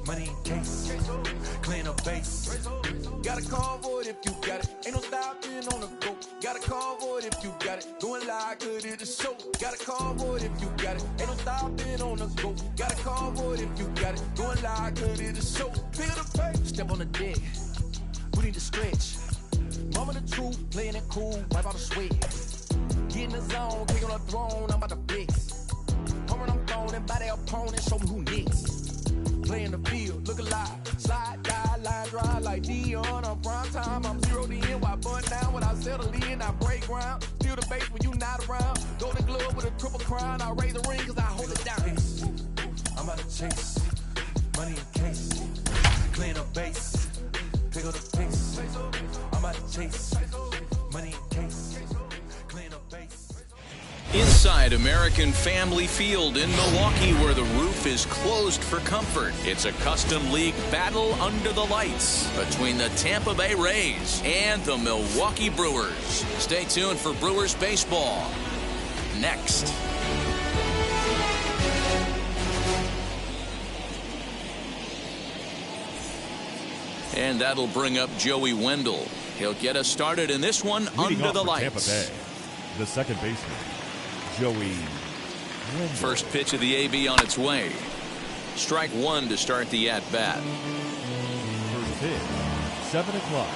money in case, clean up base. Got a convoy if you got it, ain't no stopping on the go. Got a convoy if you got it, going live, good at the show. Got a convoy if you got it, ain't no stopping on the go. Got a convoy if you got it, going live, good at the show. Pick up the pace, step on the deck, we need to stretch. Mama the truth, playing it cool, wipe out the sweat. Get in the zone, king on the throne, I'm about to flex. Come when I'm thrown and by their opponent, show me who next. Play in the field, look alive, slide, die, line, dry like Dion on prime time. I'm 0 to end, while bun down when I settle in, I break ground. Steal the base when you not around. Golden glove with a triple crown, I raise the ring cause I hold it down. I'm about to chase, money in case, clean up base, pick up the pace. I'm about to chase, money in case, clean up base. Inside American Family Field in Milwaukee, where the roof is closed for comfort, it's a custom league battle under the lights between the Tampa Bay Rays and the Milwaukee Brewers. Stay tuned for Brewers baseball next. And that'll bring up Joey Wendle. He'll get us started in this one under the lights. Tampa Bay, the second baseman, Joey Wendle. First pitch of the AB on its way. Strike one to start the at-bat. First pitch, 7 o'clock.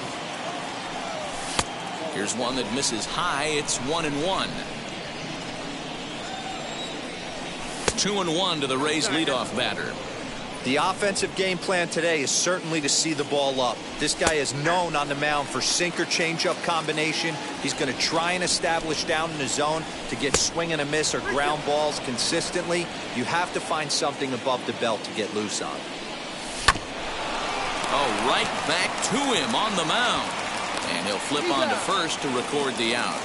Here's one that misses high. It's 1-1. 2-1 to the Rays leadoff batter. The offensive game plan today is certainly to see the ball up. This guy is known on the mound for sinker changeup combination. He's going to try and establish down in the zone to get swing and a miss or ground balls consistently. You have to find something above the belt to get loose on. Oh, right back to him on the mound. And he'll flip on to first to record the out.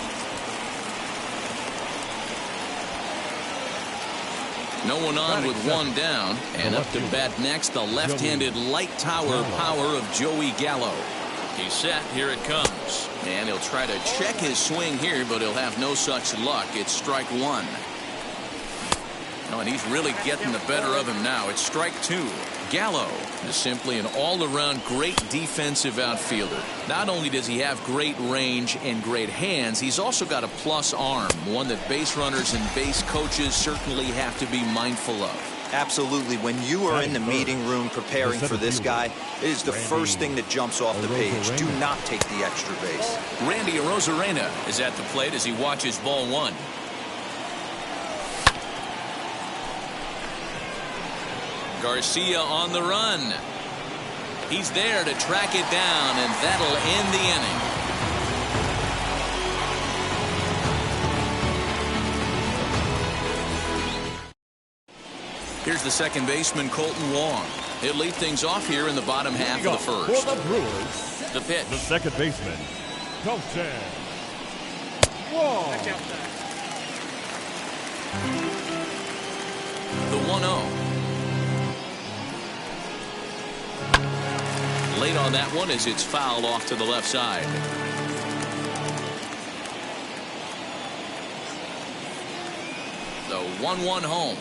No one on with one down, and up to bat next, the left-handed light tower power of Joey Gallo. He's set, here it comes. And he'll try to check his swing here, but he'll have no such luck. It's strike one. Oh, and he's really getting the better of him now. It's strike two. Gallo is simply an all-around great defensive outfielder. Not only does he have great range and great hands, he's also got a plus arm, one that base runners and base coaches certainly have to be mindful of. Absolutely. When you are in the meeting room preparing for this guy, it is the first thing that jumps off the page. Do not take the extra base. Randy Arozarena is at the plate as he watches ball one. Garcia on the run. He's there to track it down, and that'll end the inning. Here's the second baseman, Colton Wong. He'll lead things off here in the bottom half of the first. For the Brewers, the pitch. The second baseman, Colton Wong. The 1-0. Late on that one as it's fouled off to the left side. The 1-1 home.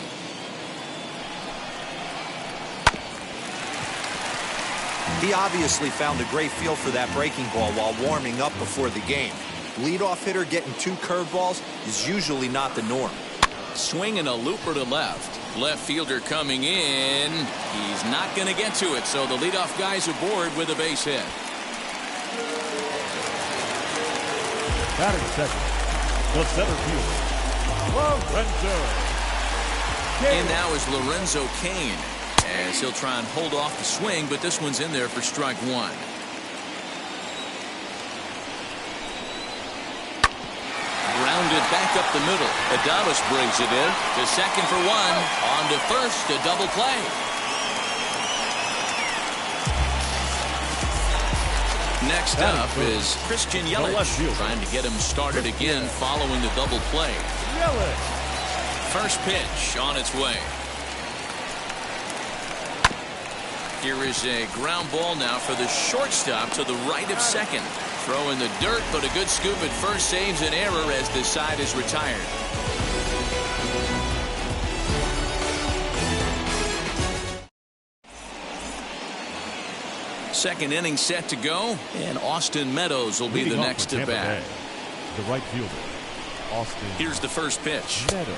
He obviously found a great feel for that breaking ball while warming up before the game. Leadoff hitter getting 2 curveballs is usually not the norm. Swinging a looper to left. Left fielder coming in. He's not going to get to it, so the leadoff guy's aboard with a base hit. Batting second, the center fielder, Lorenzo Cain. And now is Lorenzo Cain, as he'll try and hold off the swing, but this one's in there for strike one. Grounded back up the middle. Adames brings it in to second for one. On to first, a double play. Next up is Christian Yelich, trying to get him started again following the double play. First pitch on its way. Here is a ground ball now for the shortstop to the right of second. Throw in the dirt, but a good scoop at first saves an error as the side is retired. Second inning set to go, and Austin Meadows will be Leading the off next for at Tampa bat. Bay, the right fielder, Austin Here's the first pitch. Meadows.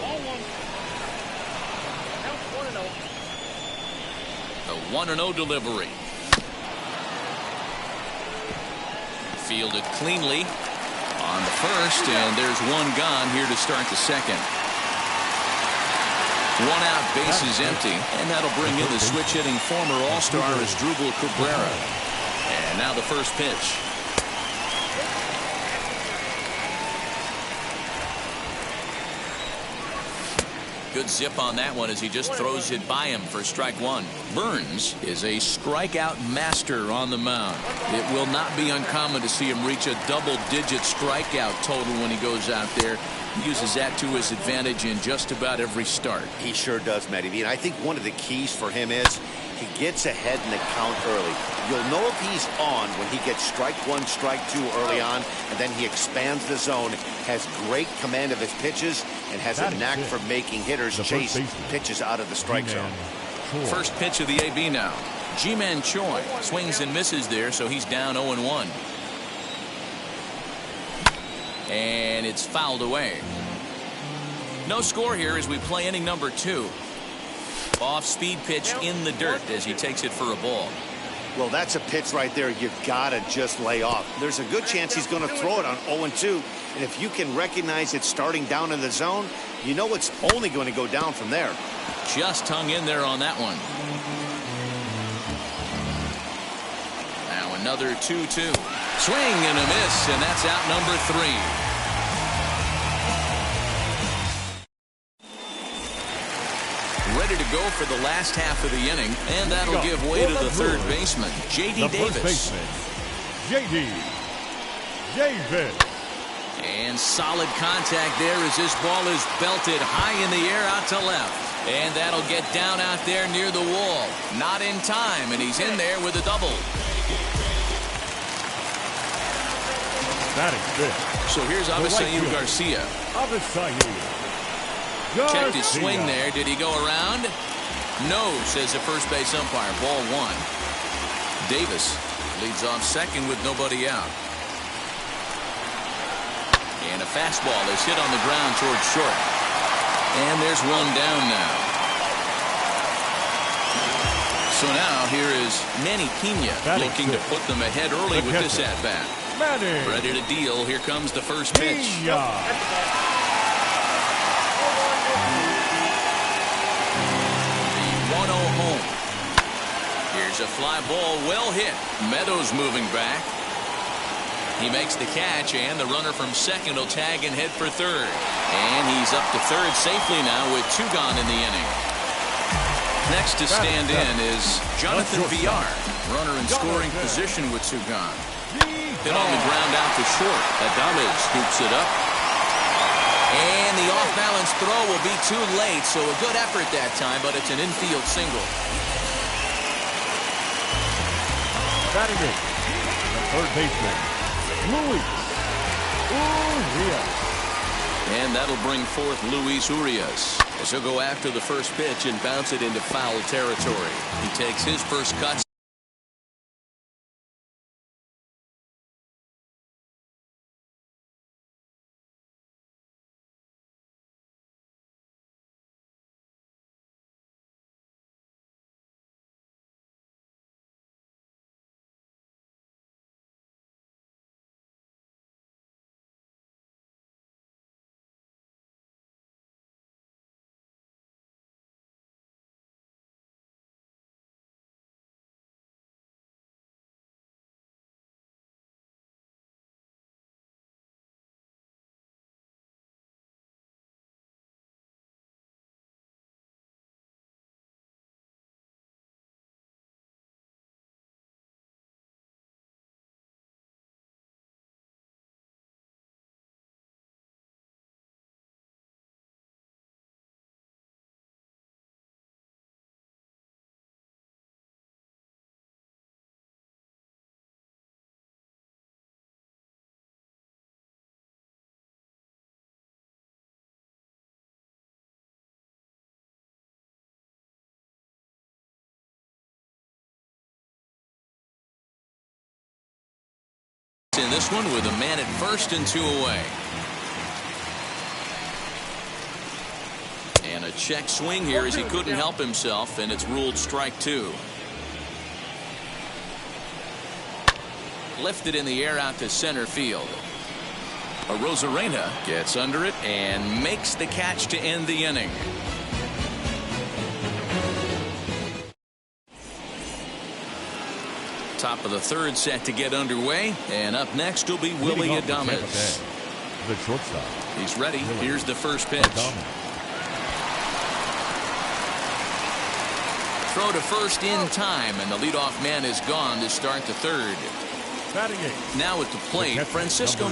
The 1-0 delivery. Fielded cleanly on the first, and there's one gone here to start the second. One out, bases empty, and that'll bring in the switch-hitting former All-Star Asdrubal Cabrera. And now the first pitch. Good zip on that one as he just throws it by him for strike one. Burns is a strikeout master on the mound. It will not be uncommon to see him reach a double-digit strikeout total when he goes out there. He uses that to his advantage in just about every start. He sure does, Matty. And I think one of the keys for him is he gets ahead in the count early. You'll know if he's on when he gets strike one, strike two early on, and then he expands the zone, has great command of his pitches, and has a knack for making hitters chase pitches out of the strike zone. First pitch of the AB now. Ji-Man Choi swings and misses there, so he's down 0-1. And it's fouled away. No score here as we play inning number 2. Off-speed pitch in the dirt as he takes it for a ball. Well, that's a pitch right there you've got to just lay off. There's a good chance he's going to throw it on 0-2. And if you can recognize it starting down in the zone, you know it's only going to go down from there. Just hung in there on that one. Now another 2-2. Swing and a miss, and that's out number 3. Ready to go for the last half of the inning, and that'll give way to the third baseman, J.D. Davis. First baseman, J.D. Davis. And solid contact there as this ball is belted high in the air out to left. And that'll get down out there near the wall. Not in time, and he's in there with a double. That is good. So here's Avisail Garcia. Checked his swing there. Did he go around? No, says the first base umpire. Ball 1. Davis leads off second with nobody out. And a fastball is hit on the ground towards short. And there's one down now. So now here is Manny Pena looking to put them ahead early with this at-bat. Ready to deal. Here comes the first pitch. Here's a fly ball, well hit. Meadows moving back. He makes the catch, and the runner from second will tag and head for third. And he's up to third safely now with 2 gone in the inning. Next to stand in is Jonathan Villar, runner in scoring position with 2 gone. Hit on the ground out to short. Adames scoops it up. And the off-balance throw will be too late, so a good effort that time, but it's an infield single. Batting it, the third baseman, Luis Urias. And that'll bring forth Luis Urias as he'll go after the first pitch and bounce it into foul territory. He takes his first cut. In this one with a man at first and 2 away. And a check swing here as he couldn't help himself, and it's ruled strike 2. Lifted in the air out to center field. Arozarena gets under it and makes the catch to end the inning. Top of the third set to get underway, and up next will be Willy Adames. The shortstop. He's ready. Here's the first pitch. Throw to first in time, and the leadoff man is gone to start the third. Batting eighth. Now at the plate, Francisco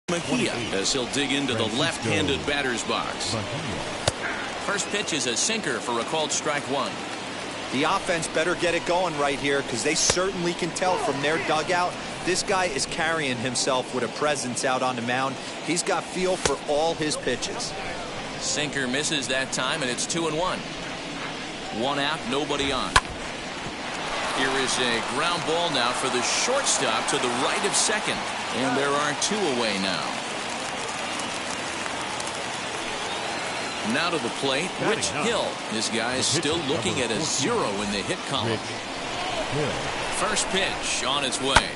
Mejia as he'll dig into the left-handed batter's box. First pitch is a sinker for a called strike 1. The offense better get it going right here, because they certainly can tell from their dugout this guy is carrying himself with a presence out on the mound. He's got feel for all his pitches. Sinker misses that time, and it's 2-1. 1 out, nobody on. Here is a ground ball now for the shortstop to the right of second, and there are 2 away now. Now to the plate, Rich Hill. This guy is still looking at a 0 in the hit column. First pitch on its way.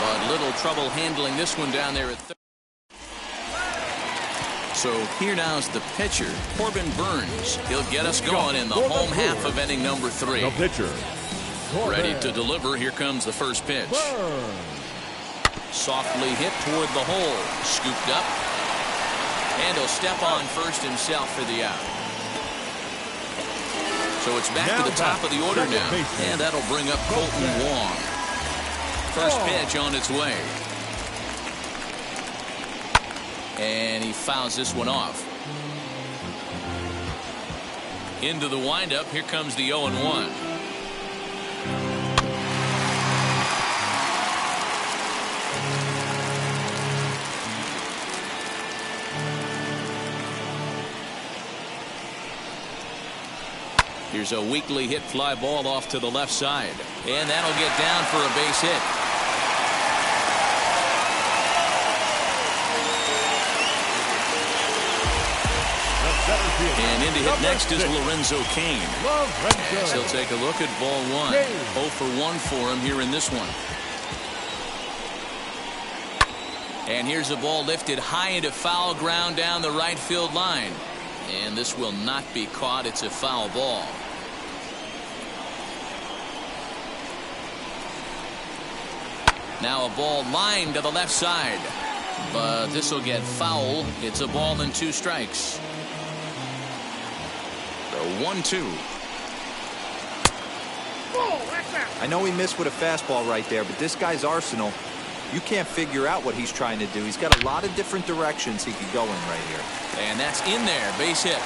But little trouble handling this one down there at third. So here now is the pitcher, Corbin Burns. He'll get us going in the home half of inning number 3. The pitcher. Ready to deliver. Here comes the first pitch. Softly hit toward the hole. Scooped up. And he'll step on first himself for the out. So it's back to the top of the order now. And that'll bring up Colton Wong. First pitch on its way. And he fouls this one off. Into the windup. Here comes the 0-1. Here's a weakly hit fly ball off to the left side. And that'll get down for a base hit. And in to hit next is Lorenzo Cain. As he'll take a look at ball 1. 0 for 1 for him here in this one. And here's a ball lifted high into foul ground down the right field line. And this will not be caught. It's a foul ball. Now a ball lined to the left side. But this will get foul. It's a ball and 2 strikes. The 1-2. I know he missed with a fastball right there, but this guy's arsenal, you can't figure out what he's trying to do. He's got a lot of different directions he could go in right here. And that's in there. Base hit.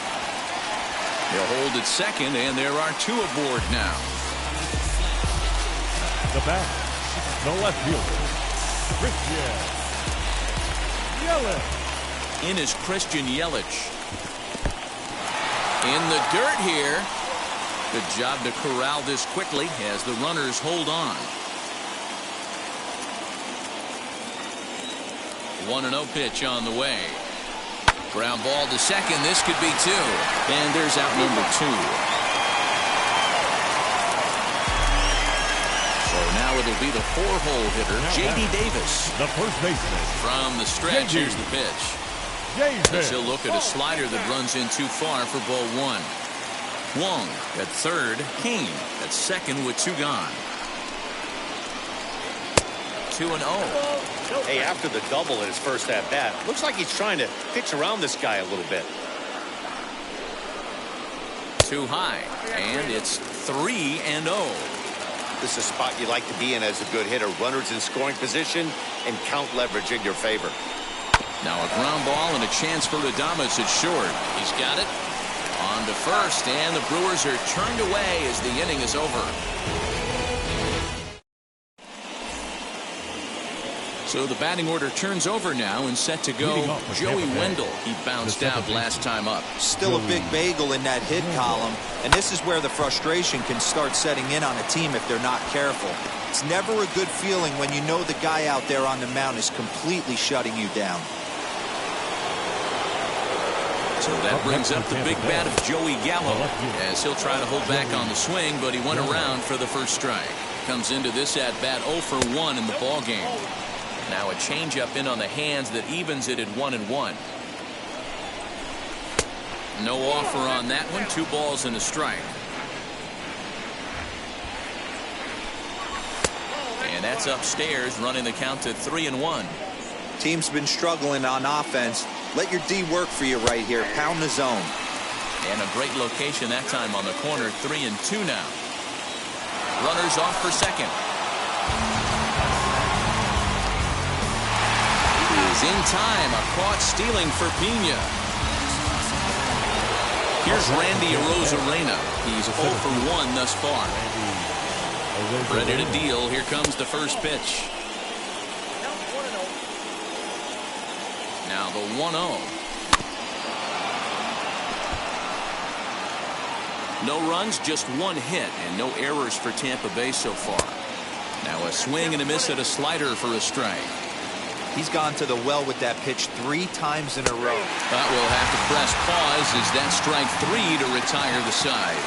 He'll hold at second, and there are 2 aboard now. The bat, the left fielder, Christian Yelich. In is Christian Yelich. In the dirt here. Good job to corral this quickly as the runners hold on. 1-0 pitch on the way. Ground ball to second. This could be 2. And there's out number 2. So now it'll be the 4-hole hitter, J.D. Davis. The first baseman. From the stretch, here's the pitch. As he'll look at a slider that runs in too far for ball 1. Wong at third. Cain at second with 2 gone. 2-0. Hey, after the double in his first at bat, looks like he's trying to pitch around this guy a little bit. Too high, and it's 3-0. This is a spot you like to be in as a good hitter. Runners in scoring position and count leverage in your favor. Now a ground ball and a chance for Adames at short. He's got it. On to first, and the Brewers are turned away as the inning is over. So the batting order turns over now and set to go Joey Wendell. He bounced out last time up. Still a big bagel in that hit column, and this is where the frustration can start setting in on a team if they're not careful. It's never a good feeling when you know the guy out there on the mound is completely shutting you down. So that brings up the big bat of Joey Gallo, as he'll try to hold back on the swing, but he went around for the first strike. Comes into this at bat 0 for 1 in the ball game. Now a changeup in on the hands that evens it at 1-1. No offer on that one. 2 balls and a strike. And that's upstairs, running the count to 3-1. Team's been struggling on offense. Let your D work for you right here. Pound the zone. And a great location that time on the corner. 3-2 now. Runners off for second. Is in time. A caught stealing for Pena. Here's Randy Arozarena. He's 0 for 1 thus far. Ready to deal. Here comes the first pitch. Now the 1-0. No runs, just 1 hit, and no errors for Tampa Bay so far. Now a swing and a miss at a slider for a strike. He's gone to the well with that pitch 3 times in a row. But we'll have to press pause as that strike 3 to retire the side.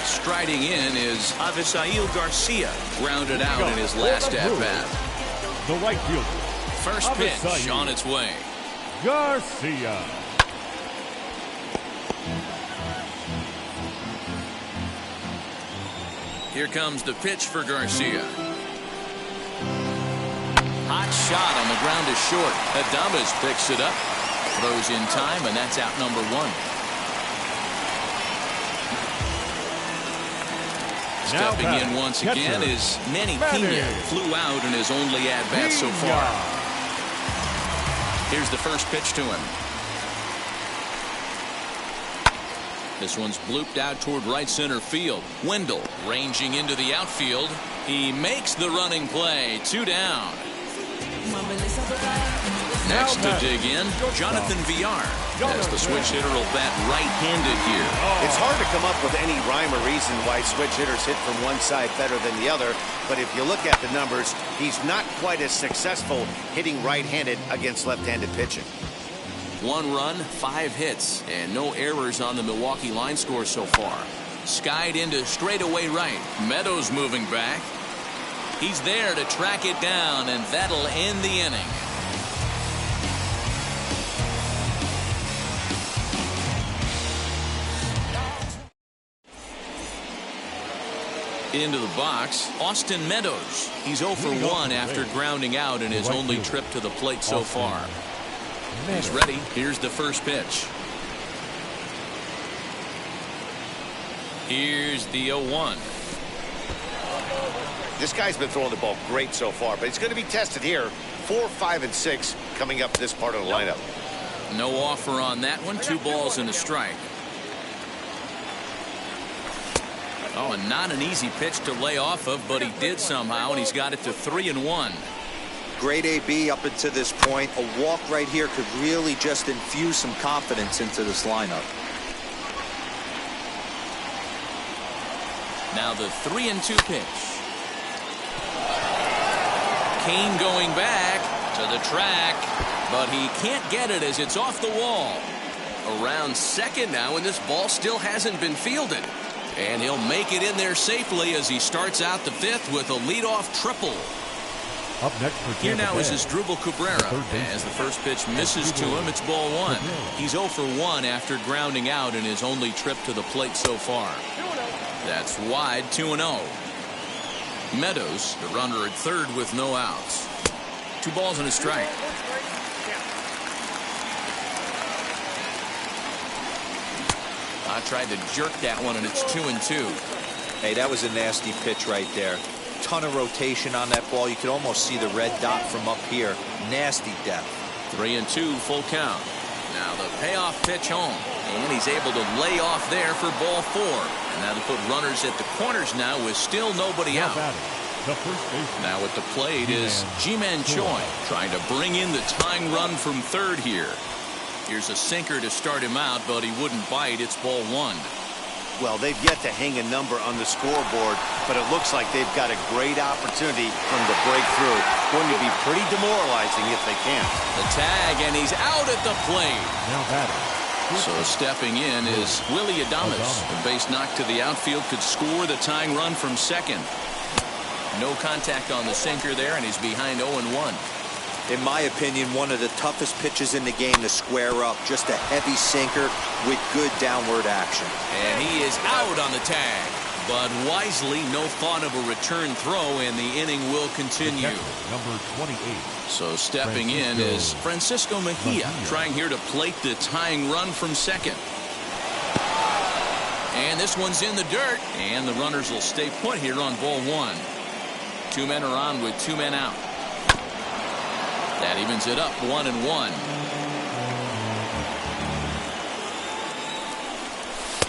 Striding in is Avisail Garcia, grounded out in his last at-bat. The right fielder. First pitch on its way. Garcia. Here comes the pitch for Garcia. Hot shot on the ground is short. Adames picks it up. Throws in time, and that's out number 1. Stepping in once again is Manny Pena. Flew out in his only at-bat so far. Here's the first pitch to him. This one's blooped out toward right center field. Wendell ranging into the outfield. He makes the running play. 2 down. Next to dig in, Jonathan Villar, as the switch hitter will bat right-handed here. It's hard to come up with any rhyme or reason why switch hitters hit from one side better than the other, but if you look at the numbers, he's not quite as successful hitting right-handed against left-handed pitching. 1 run, 5 hits, and no errors on the Milwaukee line score so far. Skied into straightaway right. Meadows moving back. He's there to track it down, and that'll end the inning. Into the box, Austin Meadows. He's 0 for 1 after grounding out in his only trip to the plate so far. He's ready. Here's the first pitch. Here's the 0-1. This guy's been throwing the ball great so far, but he's going to be tested here. 4, 5, and 6 coming up this part of the lineup. No offer on that one. 2 balls and a strike. Oh, and not an easy pitch to lay off of, but he did somehow, and he's got it to 3-1. Great AB up until this point. A walk right here could really just infuse some confidence into this lineup. Now the 3-2 pitch. Kane going back to the track, but he can't get it as it's off the wall. Around second now, and this ball still hasn't been fielded. And he'll make it in there safely as he starts out the 5th with a leadoff triple. Up next for Here now is Asdrubal Cabrera. As the first pitch misses to him, it's ball 1. He's 0 for 1 after grounding out in his only trip to the plate so far. That's wide, 2-0. Meadows, the runner at third with no outs. 2 balls and a strike. I tried to jerk that one, and it's 2-2. Hey, that was a nasty pitch right there. Ton of rotation on that ball. You could almost see the red dot from up here. Nasty depth. 3-2, full count. Now the payoff pitch home, and he's able to lay off there for ball 4. And that'll put runners at the corners now with still nobody out. The first baseman. Now at the plate is Ji-Man Choi, trying to bring in the tying run from third here. Here's a sinker to start him out, but he wouldn't bite. It's ball one. Well, they've yet to hang a number on the scoreboard, but it looks like they've got a great opportunity for them to break through. Going to be pretty demoralizing if they can't. The tag, and he's out at the plate. Now batting. So stepping in is Willy Adames. The base knock to the outfield could score the tying run from second. No contact on the sinker there, and he's behind 0-1. In my opinion, one of the toughest pitches in the game to square up. Just a heavy sinker with good downward action. And he is out on the tag. But wisely, no thought of a return throw, and the inning will continue. Number 28. So stepping in is Francisco Mejia, trying here to plate the tying run from second. And this one's in the dirt, and the runners will stay put here on ball one. 2 men are on with 2 men out. That evens it up 1-1.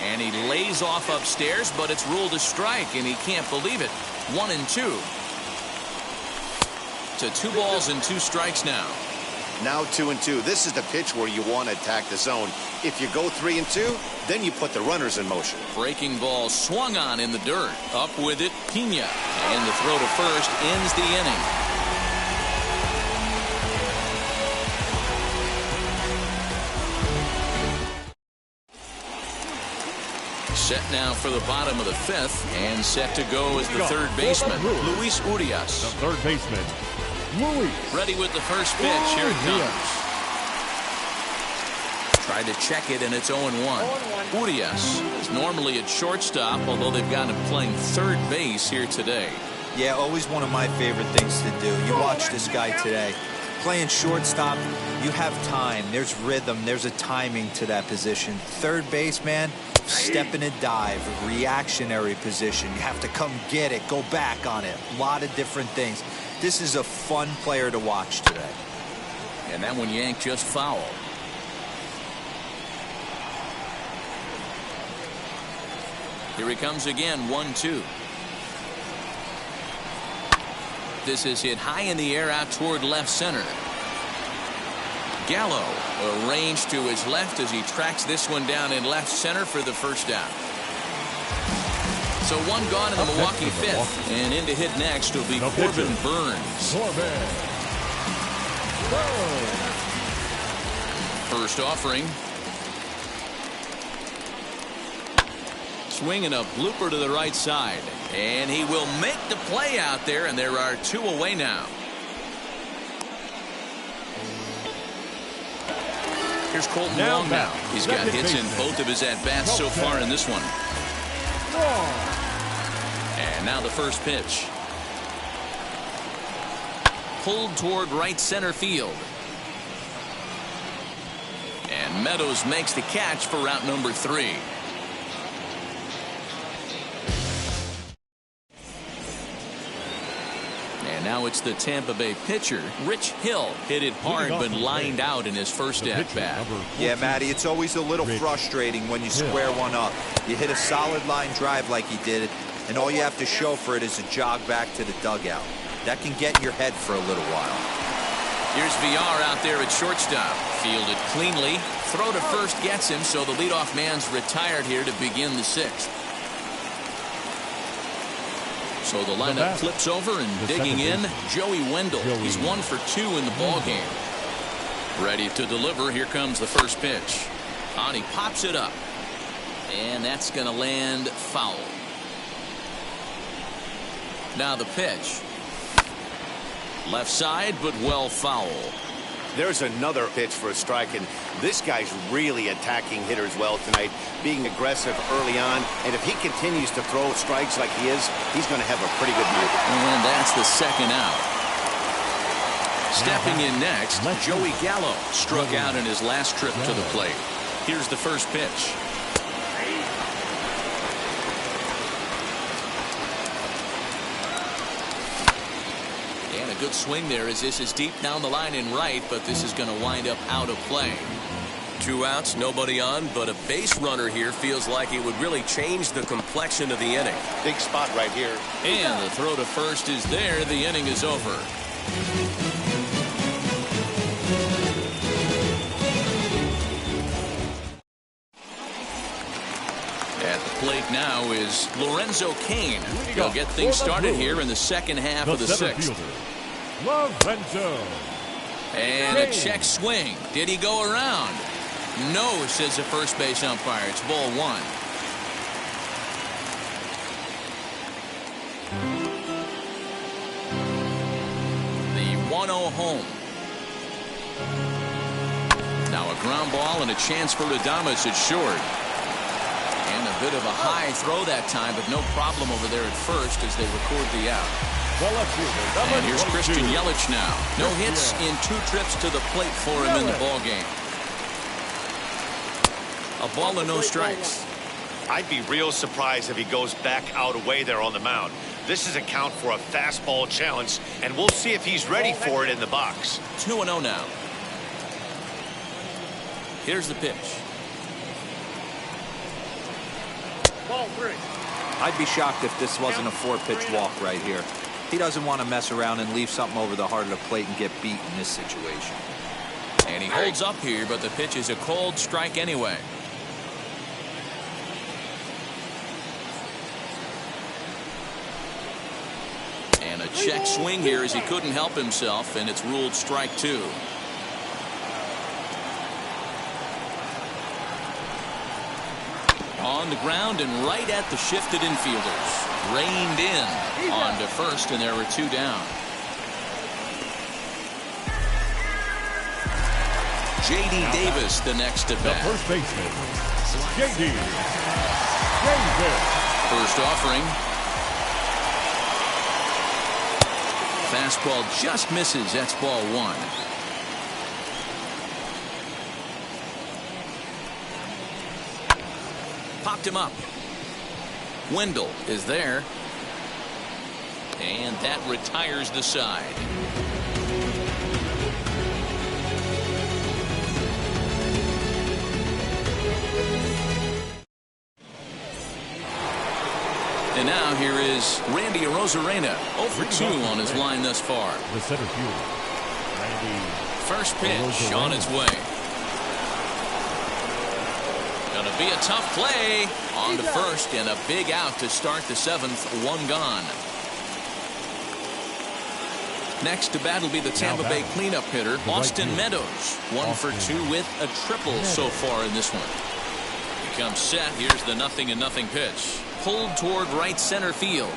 And he lays off upstairs, but it's ruled a strike, and he can't believe it. 1-2. To 2 balls and 2 strikes now. Now 2-2. This is the pitch where you want to attack the zone. If you go 3-2, then you put the runners in motion. Breaking ball swung on in the dirt. Up with it, Pena. And the throw to first ends the inning. Set now for the bottom of the 5th, and set to go is the third baseman, Luis Urias. The third baseman, Luis. Ready with the first pitch. Here it comes. Tried to check it, and it's 0-1. Urias is normally at shortstop, although they've got him playing third base here today. Yeah, always one of my favorite things to do. You watch this guy today. Playing shortstop, you have time. There's rhythm. There's a timing to that position. Third base, man, step in a dive, reactionary position. You have to come get it, go back on it. A lot of different things. This is a fun player to watch today. And that one yanked just foul. Here he comes again, 1-2. This is hit high in the air out toward left center. Gallo arranged to his left as he tracks this one down in left center for the first out. So 1 gone in the Milwaukee 5th, and in to hit next will be Corbin Burnes. First offering. Swinging a blooper to the right side, and he will make the play out there, and there are 2 away now. Here's Colton Wong now. He's got hits in both of his at-bats so far in this one. And now the first pitch. Pulled toward right center field. And Meadows makes the catch for route number 3. And now it's the Tampa Bay pitcher, Rich Hill. Hit it hard but lined out in his first at-bat. Yeah, Matty, it's always a little frustrating when you square one up. You hit a solid line drive like he did, and all you have to show for it is a jog back to the dugout. That can get in your head for a little while. Here's VR out there at shortstop. Fielded cleanly. Throw to first gets him, so the leadoff man's retired here to begin the 6th. So the lineup flips over, and digging in, Joey Wendell. He's 1 for 2 in the ballgame. Ready to deliver. Here comes the first pitch. On he pops it up. And that's going to land foul. Now the pitch. Left side, but well foul. There's another pitch for a strike, and this guy's really attacking hitters well tonight, being aggressive early on, and if he continues to throw strikes like he is, he's going to have a pretty good night. And that's the second out. Stepping in next, Joey Gallo struck out in his last trip to the plate. Here's the first pitch. Good swing there as this is deep down the line in right, but this is going to wind up out of play. 2 outs, nobody on, but a base runner here feels like it would really change the complexion of the inning. Big spot right here. And the throw to first is there. The inning is over. At the plate now is Lorenzo Cain. He'll get things started here in the second half of the sixth. Lorenzo. And a check swing. Did he go around? No, says the first base umpire. It's ball 1. The 1-0 home. Now a ground ball and a chance for Adames at short. And a bit of a high throw that time, but no problem over there at first as they record the out. And here's Christian Yelich now. No hits in 2 trips to the plate for him in the ballgame. A ball and no strikes. I'd be real surprised if he goes back out away there on the mound. This is a count for a fastball challenge, and we'll see if he's ready for it in the box. 2-0 now. Here's the pitch. Ball 3. I'd be shocked if this wasn't a 4-pitch walk right here. He doesn't want to mess around and leave something over the heart of the plate and get beat in this situation. And he holds up here, but the pitch is a cold strike anyway. And a check swing here as he couldn't help himself, and it's ruled strike 2. On the ground and right at the shifted infielders. Reined in on to first, and there were 2 down. J.D. Davis the next at bat. The first baseman, J.D. Davis. First offering. Fastball just misses. That's ball 1. Popped him up. Wendell is there. And that retires the side. And now here is Randy Arozarena. 0 for 2 on his line thus far. The center fielder, Randy. First pitch on its way. Gonna be a tough play. On to first and a big out to start the 7th. 1 gone. Next to bat will be the Tampa Bay cleanup hitter, Austin Meadows. 1 for 2 with a triple so far in this one. He comes set. Here's the 0-0 pitch. Pulled toward right center field.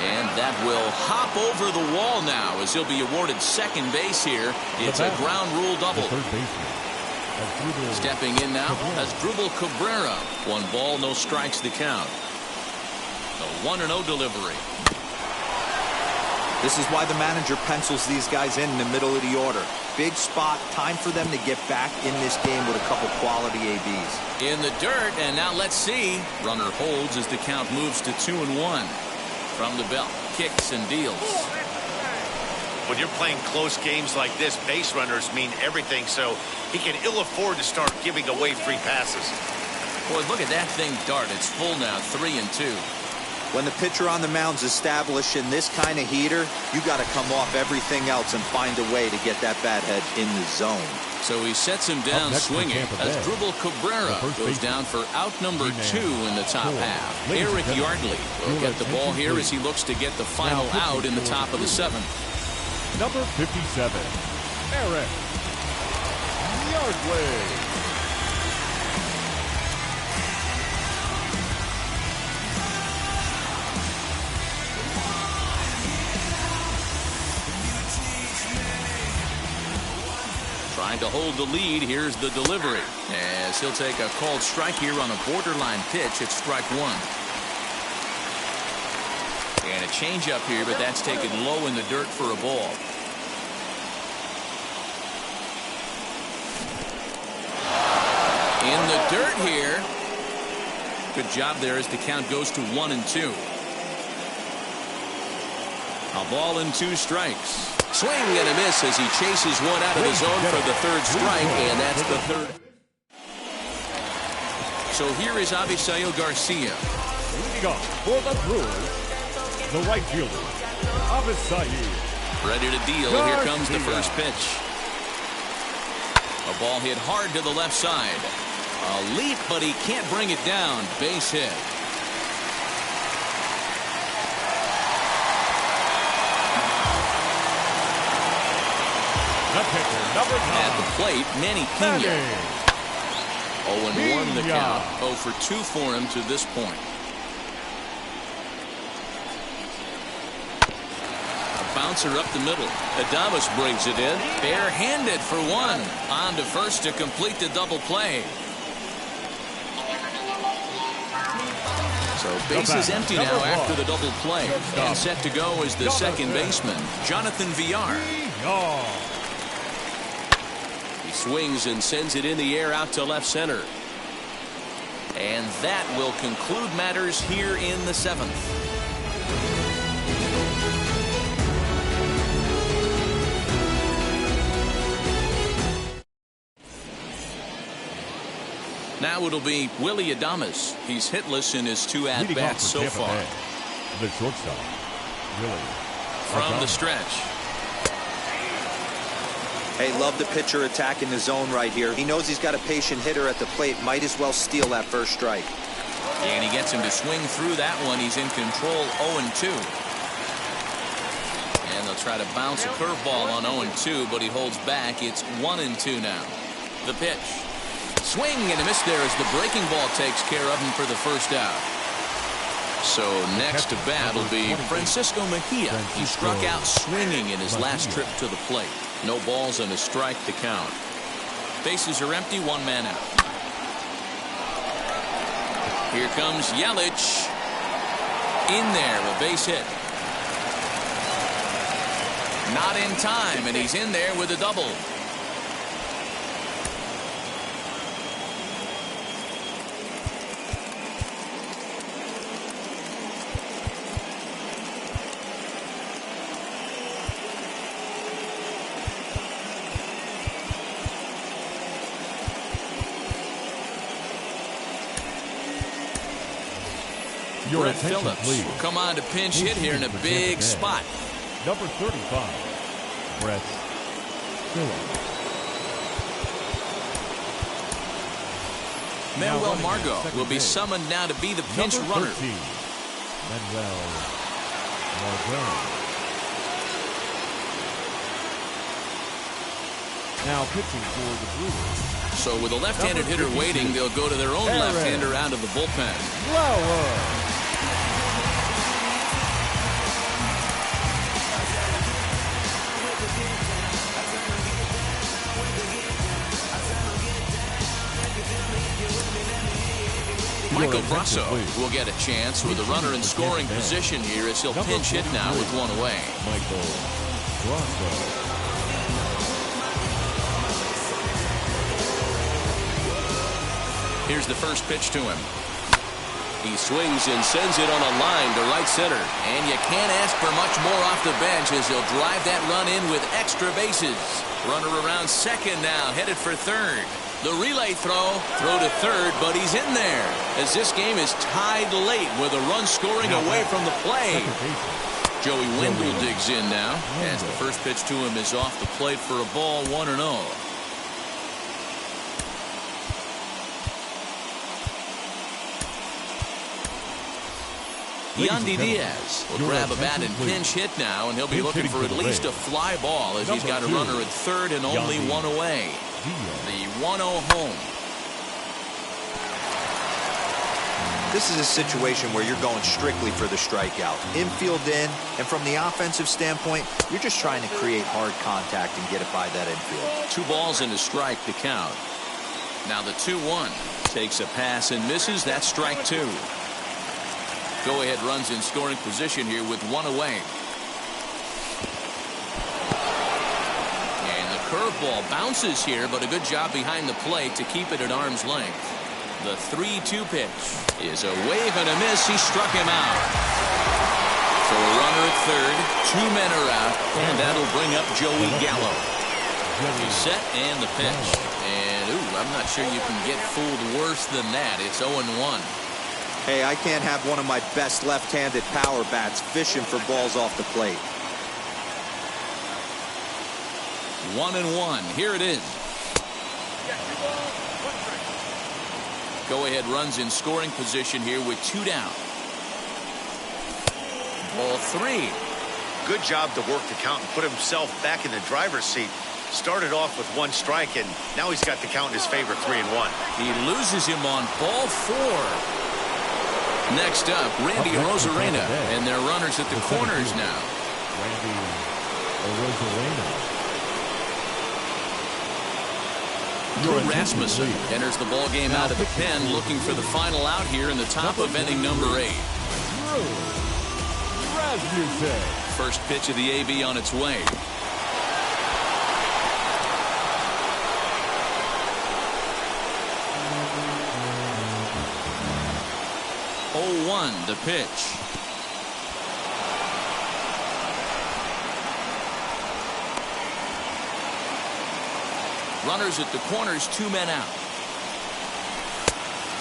And that will hop over the wall now as he'll be awarded second base here. It's a ground rule double. Stepping in now as Asdrubal Cabrera. 1 ball, no strikes the count. The 1-0 delivery. This is why the manager pencils these guys in the middle of the order. Big spot. Time for them to get back in this game with a couple quality ABs. In the dirt, and now let's see. Runner holds as the count moves to 2-1. From the belt, kicks and deals. When you're playing close games like this, base runners mean everything, so he can ill afford to start giving away free passes. Boy, look at that thing dart. It's full now, 3-2. When the pitcher on the mound's establishing this kind of heater, you got to come off everything else and find a way to get that bat head in the zone. So he sets him down swinging as Asdrubal Cabrera goes down for out number 2 in the top half. Eric Yardley will get the ball here as he looks to get the final out in the top of the 7th. Number 57, Eric Yardley. Trying to hold the lead. Here's the delivery as he'll take a called strike here on a borderline pitch. It's strike 1. And a changeup here, but that's taken low in the dirt for a ball. In the dirt here. Good job there as the count goes to 1-2. A ball and 2 strikes. Swing and a miss as he chases one out of the zone for the third strike, and that's the third. So here is Avisail Garcia. Leading off for the Brewers, the right fielder, Avisail. Ready to deal. Here comes the first pitch. A ball hit hard to the left side. A leap, but he can't bring it down. Base hit. The pitcher, number 9. At the plate, Manny Pena. 0-1 the count. 0 for 2 for him to this point. Bouncer up the middle. Adames brings it in. Bare-handed for one. On to first to complete the double play. So base is empty now after the double play. And set to go is the second baseman, Jonathan Villar. He swings and sends it in the air out to left center. And that will conclude matters here in the 7th. Now it'll be Willy Adames. He's hitless in his 2 at-bats so far. The shortstop, Willy. From the stretch. Hey, love the pitcher attacking the zone right here. He knows he's got a patient hitter at the plate. Might as well steal that first strike. And he gets him to swing through that one. He's in control, 0-2. And they'll try to bounce a curveball on 0-2, but he holds back. It's 1-2 now. The pitch. Swing and a miss there as the breaking ball takes care of him for the first out. So next to bat will be Francisco Mejia. He struck out swinging in his last trip to the plate. No balls and a strike to count. Bases are empty, 1 man out. Here comes Yelich. In there, a base hit. Not in time, and he's in there with a double. Brett Phillips will come on to pinch hit here in a big spot. Number 35, Brett Phillips. Manuel Margot will be summoned now to be the pinch runner. Manuel Margot. Now pitching for the Brewers. So with a left-handed hitter waiting, they'll go to their own left-hander out of the bullpen. Michael Brasso will get a chance with a runner in scoring position here as he'll pinch hit now with 1 away. Michael Brasso. Here's the first pitch to him. He swings and sends it on a line to right center. And you can't ask for much more off the bench as he'll drive that run in with extra bases. Runner around second now, headed for third. The relay throw to third, but he's in there as this game is tied late with a run scoring away from the play. Joey Wendell digs in now as the first pitch to him is off the plate for a ball, 1-0. Yandy Diaz will grab a bat and pinch hit now, and he'll be looking for at least a fly ball as he's got a runner at third and only 1 away. The 1-0 home. This is a situation where you're going strictly for the strikeout. Infield in, and from the offensive standpoint, you're just trying to create hard contact and get it by that infield. 2 balls and a strike to count. Now the 2-1 takes a pass and misses. That's strike 2. Go-ahead runs in scoring position here with 1 away. And the curveball bounces here, but a good job behind the plate to keep it at arm's length. The 3-2 pitch is a wave and a miss. He struck him out. So a runner at third, 2 men are out, and that'll bring up Joey Gallo. He's set and the pitch. And, I'm not sure you can get fooled worse than that. It's 0-1. Hey, I can't have one of my best left-handed power bats fishing for balls off the plate. 1-1. Here it is. Go-ahead runs in scoring position here with 2 down. Ball 3. Good job to work the count and put himself back in the driver's seat. Started off with 1 strike, and now he's got the count in his favor, 3-1. He loses him on ball 4. Next up, Randy Arozarena, and they're runners at the corners now. Randy Arozarena. Drew Rasmussen enters the ball game out of the pen, looking for the final out here in the top of inning number 8. Drew Rasmussen. First pitch of the AB on its way. The pitch. Runners at the corners, 2 men out.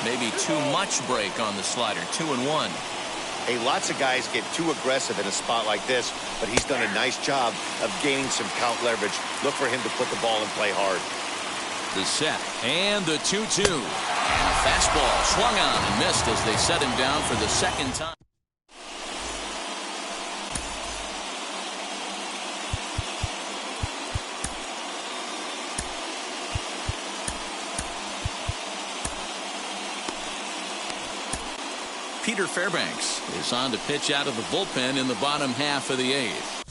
Maybe too much break on the slider, 2-1. Hey, lots of guys get too aggressive in a spot like this, but he's done a nice job of gaining some count leverage. Look for him to put the ball in play hard. The set and the 2-2. And a fastball swung on and missed as they set him down for the second time. Peter Fairbanks is on to pitch out of the bullpen in the bottom half of the 8th.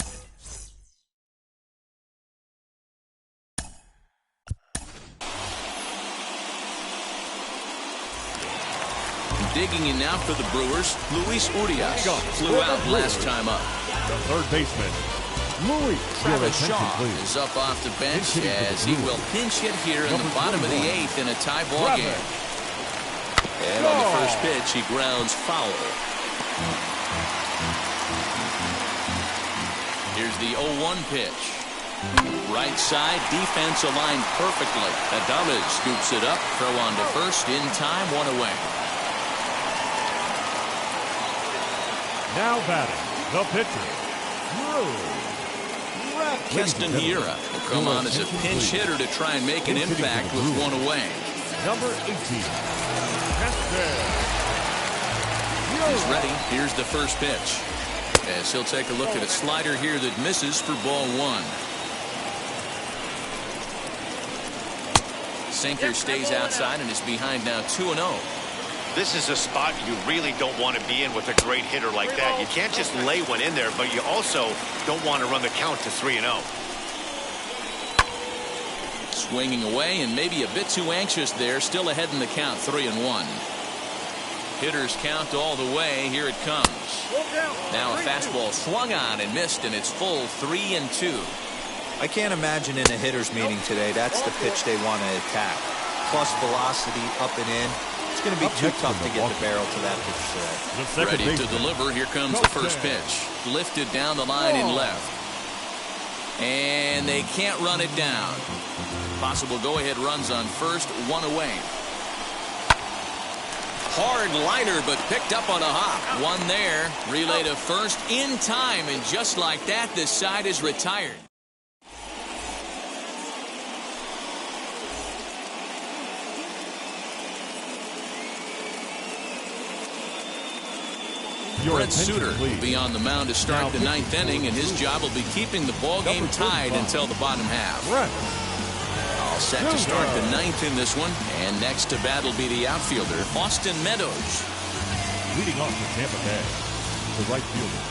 Digging in now for the Brewers, Luis Urias flew out last time up. The third baseman, Luis. Travis Shaw is up off the bench as he will pinch hit here in the bottom of the 8th in a tie ball game. And on the first pitch, he grounds foul. Here's the 0-1 pitch. Right side, defense aligned perfectly. Adames scoops it up, throw on to first, in time, 1 away. Now batting, the pitcher, Drew. Keston Hiura will come on as a pinch hitter to try and make an impact with 1 away. Number 18, Keston. He's ready. Here's the first pitch. As he'll take a look at a slider here that misses for ball 1. Sinker stays outside and is behind now 2-0. This is a spot you really don't want to be in with a great hitter like that. You can't just lay one in there, but you also don't want to run the count to 3-0. Swinging away and maybe a bit too anxious there. Still ahead in the count, 3-1. Hitters count all the way. Here it comes. Now a fastball swung on and missed, and it's full 3-2. I can't imagine in a hitter's meeting today that's the pitch they want to attack. Plus velocity up and in. It's going to be too tough to get the barrel to that pitch today. Ready to deliver. Here comes the first pitch. Lifted down the line in left. And they can't run it down. Possible go-ahead runs on first, 1 away. Hard liner, but picked up on a hop. 1 there. Relay to first in time, and just like that, this side is retired. Brent Suter will be on the mound to start the 9th inning, and his job will be keeping the ball game tied until the bottom half. All set to start the 9th in this one, and next to bat will be the outfielder, Austin Meadows. Leading off for Tampa Bay, the right fielder,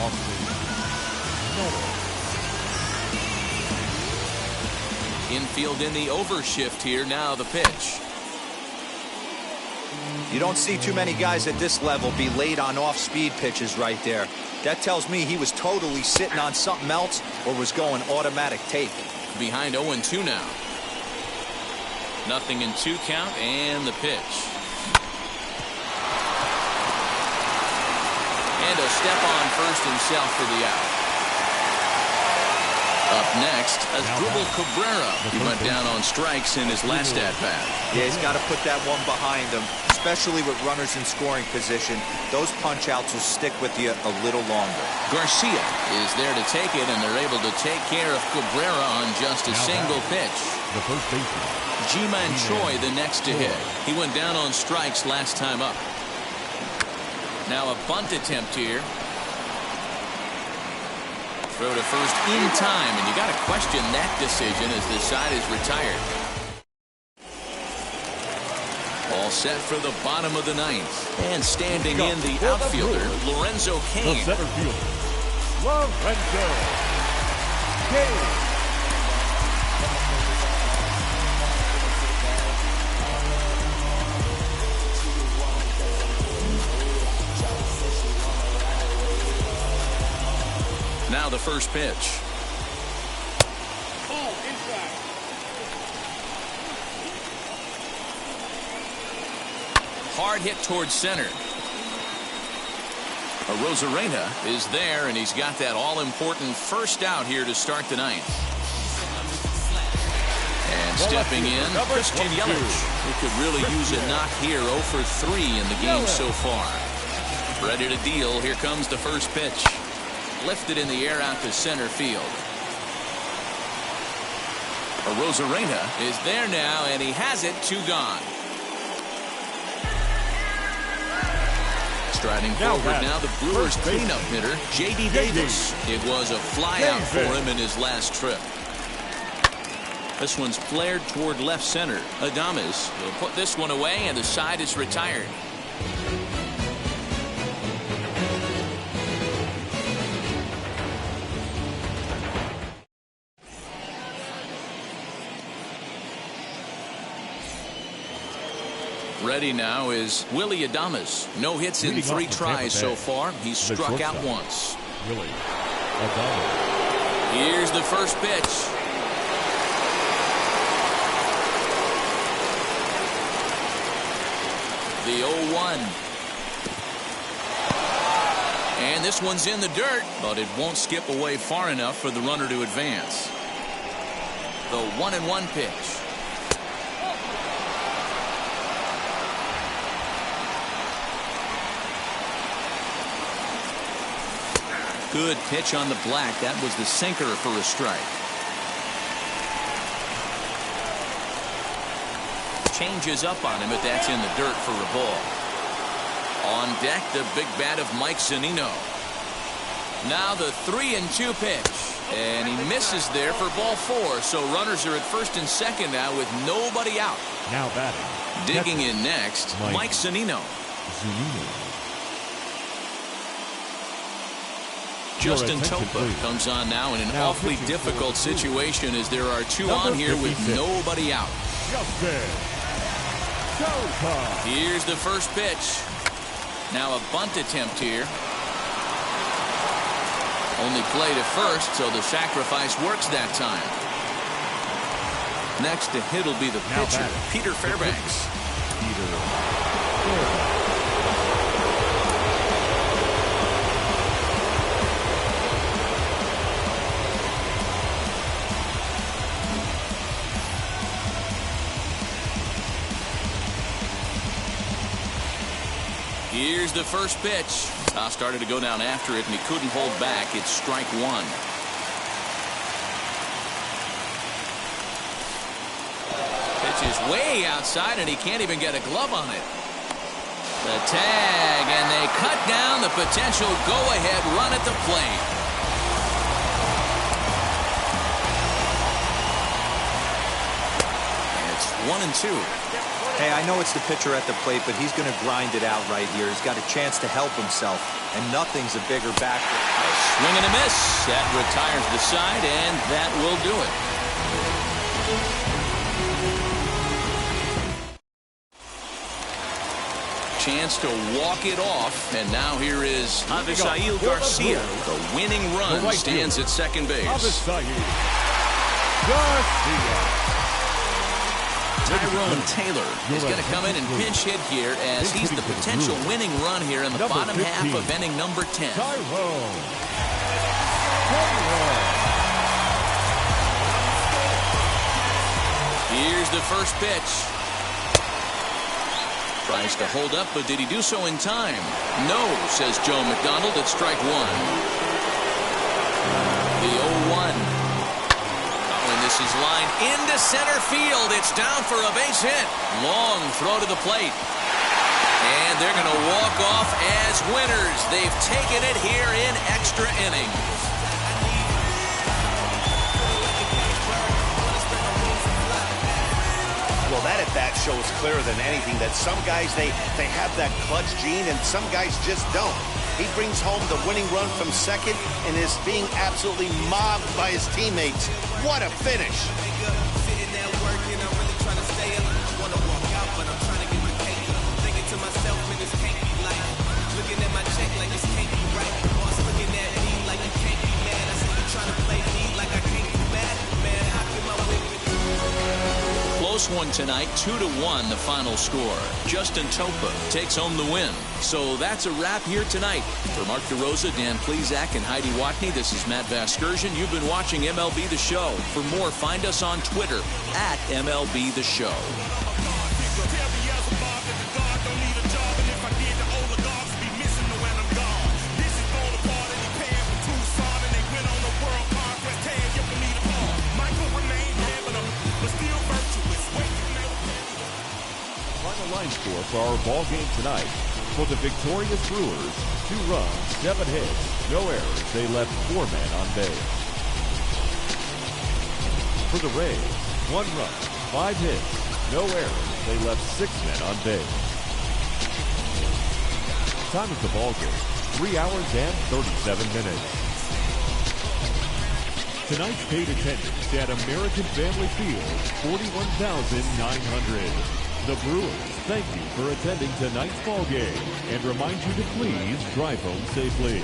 Austin Meadows. Infield in the overshift here. Now the pitch. You don't see too many guys at this level be late on off-speed pitches right there. That tells me he was totally sitting on something else or was going automatic take. Behind 0-2 now. Nothing in 2 count, and the pitch. And a step on first himself for the out. Up next, Asdrubal Cabrera. He went down on strikes in his last at-bat. Yeah, he's got to put that one behind him, especially with runners in scoring position. Those punch-outs will stick with you a little longer. Garcia is there to take it, and they're able to take care of Cabrera on just a single pitch. The first baseman. Ji-Man Choi the next to hit. He went down on strikes last time up. Now a bunt attempt here. Throw to first in time, and you got to question that decision as the side is retired. All set for the bottom of the ninth. And standing in the outfielder, Lorenzo The Cain. center fielder, Lorenzo Cain. Now the first pitch. Hard hit towards center. Arozarena is there, and he's got that all-important first out here to start the ninth. And stepping in, Christian Yelich, who could really use a knock here. 0 for 3 in the game so far. Ready to deal. Here comes the first pitch. Lifted in the air out to center field. Arozarena is there now, and he has it. 2 gone. Striding forward now, the Brewers cleanup hitter, J.D. Davis. It was a flyout for him in his last trip. This one's flared toward left center. Adames will put this one away, and the side is retired. Ready now is Willy Adames. No hits in 3 tries so far. He's struck out once. Willy Adames. Here's the first pitch. The 0-1. And this one's in the dirt, but it won't skip away far enough for the runner to advance. The 1-1 pitch. Good pitch on the black. That was the sinker for a strike. Changes up on him, but that's in the dirt for a ball. On deck, the big bat of Mike Zunino. Now the 3-2 pitch. And he misses there for ball 4. So runners are at first and second now with nobody out. Now batting. Digging in next, Mike Zunino. Justin Topa comes on now in an awfully difficult situation as there are 2 on here with nobody out. Justin Topa. Here's the first pitch. Now a bunt attempt here. Only play to first, so the sacrifice works that time. Next to hit will be the pitcher, Peter Fairbanks. Here's the first pitch. Started to go down after it, and he couldn't hold back. It's strike 1. Pitch is way outside, and he can't even get a glove on it. The tag, and they cut down the potential go-ahead run at the plate. And it's 1-2. Hey, I know it's the pitcher at the plate, but he's going to grind it out right here. He's got a chance to help himself, and nothing's a bigger back. A swing and a miss. That retires the side, and that will do it. Chance to walk it off, and now here is Avisail Garcia. The winning run stands at second base. Avisail Garcia. Tyrone Taylor is going to come in and pinch hit here as he's the potential winning run here in the bottom half of inning number 10. Tyrone. Here's the first pitch. Tries to hold up, but did he do so in time? No, says Joe McDonald at strike one. The 0-1. Oh, and this is lined into center field. It's down for a base hit. Long throw to the plate. And they're going to walk off as winners. They've taken it here in extra innings. Well, that at bat shows clearer than anything that some guys, they have that clutch gene and some guys just don't. He brings home the winning run from second and is being absolutely mobbed by his teammates. What a finish. Close one tonight, 2-1 the final score. Justin Topa takes home the win. So that's a wrap here tonight. For Mark DeRosa, Dan Plesac, and Heidi Watney, this is Matt Vasgersian. You've been watching MLB The Show. For more, find us on Twitter at MLB The Show. Line score for our ball game tonight. For the victorious Brewers, 2 runs, 7 hits, no errors. They left 4 men on base. For the Rays, 1 run, 5 hits, no errors. They left 6 men on base. Time of the ball game, 3 hours and 37 minutes. Tonight's paid attendance at American Family Field, 41,900. The Brewers thank you for attending tonight's ball game and remind you to please drive home safely.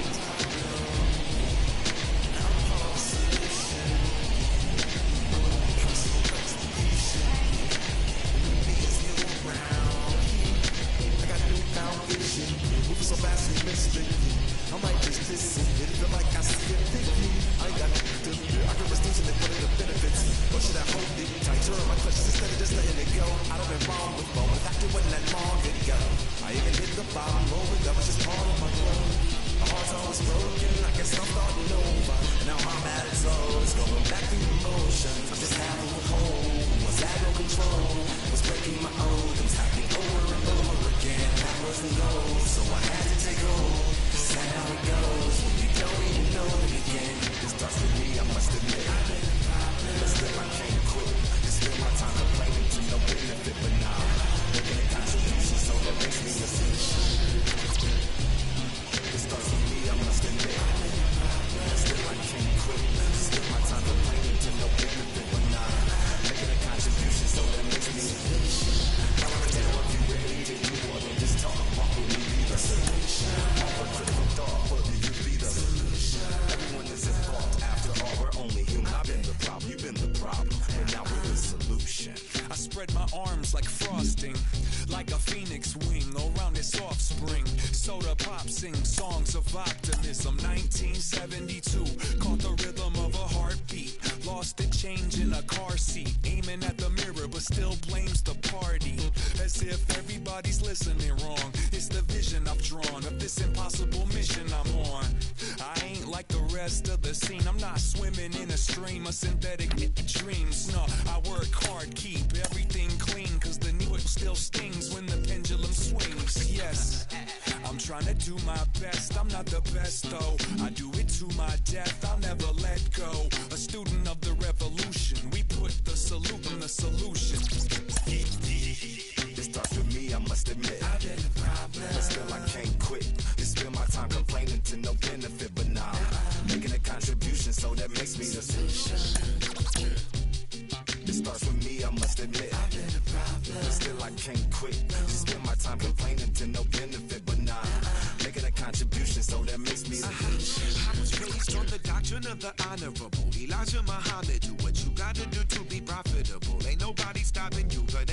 Elijah Muhammad, do what you gotta do to be profitable. Ain't nobody stopping you, but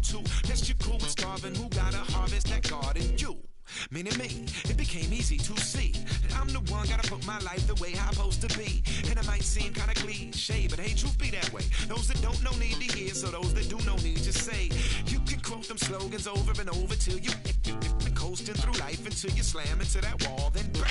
too. Unless you're cool with starving, who gotta harvest that garden? You. Meaning me, it became easy to see that I'm the one, gotta put my life the way I'm supposed to be. And it might seem kinda cliche, but hey, truth be that way. Those that don't know need to hear, so those that do know need to say. You can quote them slogans over and over till you coasting through life until you slam into that wall, then bang,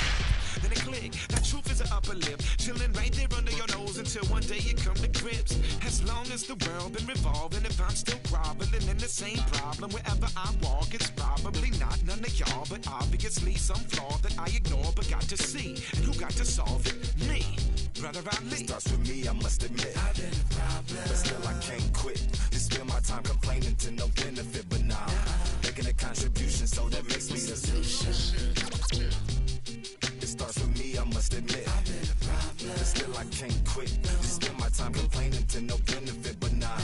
then it click. That truth is an upper lip, chilling right there under your nose until one day you come to grips. As long as the world been revolving, if I'm still groveling in the same problem wherever I walk, it's probably not none of y'all, but obviously some flaw that I ignore but got to see. And who got to solve it? Me, Brother Ali. Starts with me, I must admit. I've been a problem, but still I can't quit. Just spend my time complaining to no benefit, but nah, making a contribution, so that makes me the solution. It starts with me, I must admit. I've been a problem, but still I can't quit. Just spend my time complaining to no benefit, but nah,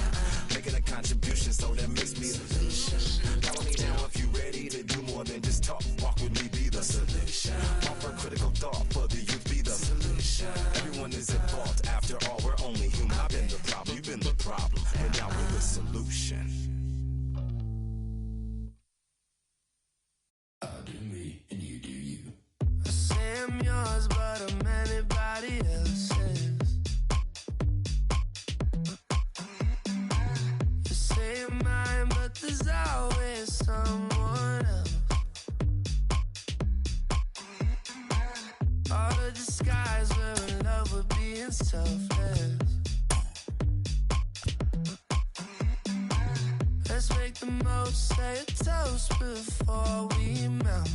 making a contribution, so that makes me the solution. Follow me now if you ready to do more than just talk. Walk with me, be the solution. Offer critical thought for the youth, be the solution. Everyone is at fault. After all, we're only human. I've been the problem, you've been the problem, and now we're the solution. I do me and you do you. I say I'm yours, but I'm anybody else's. You say you're mine, but there's always someone else. All the disguise, we're in love with being selfless. Let's make the most, say a toast before we melt.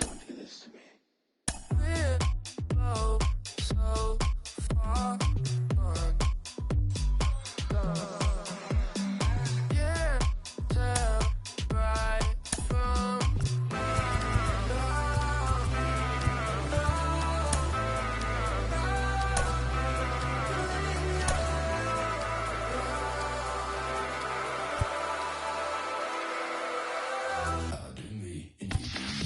Don't do this to me. We're both so far gone. Yeah, tell right from I do me and you do you.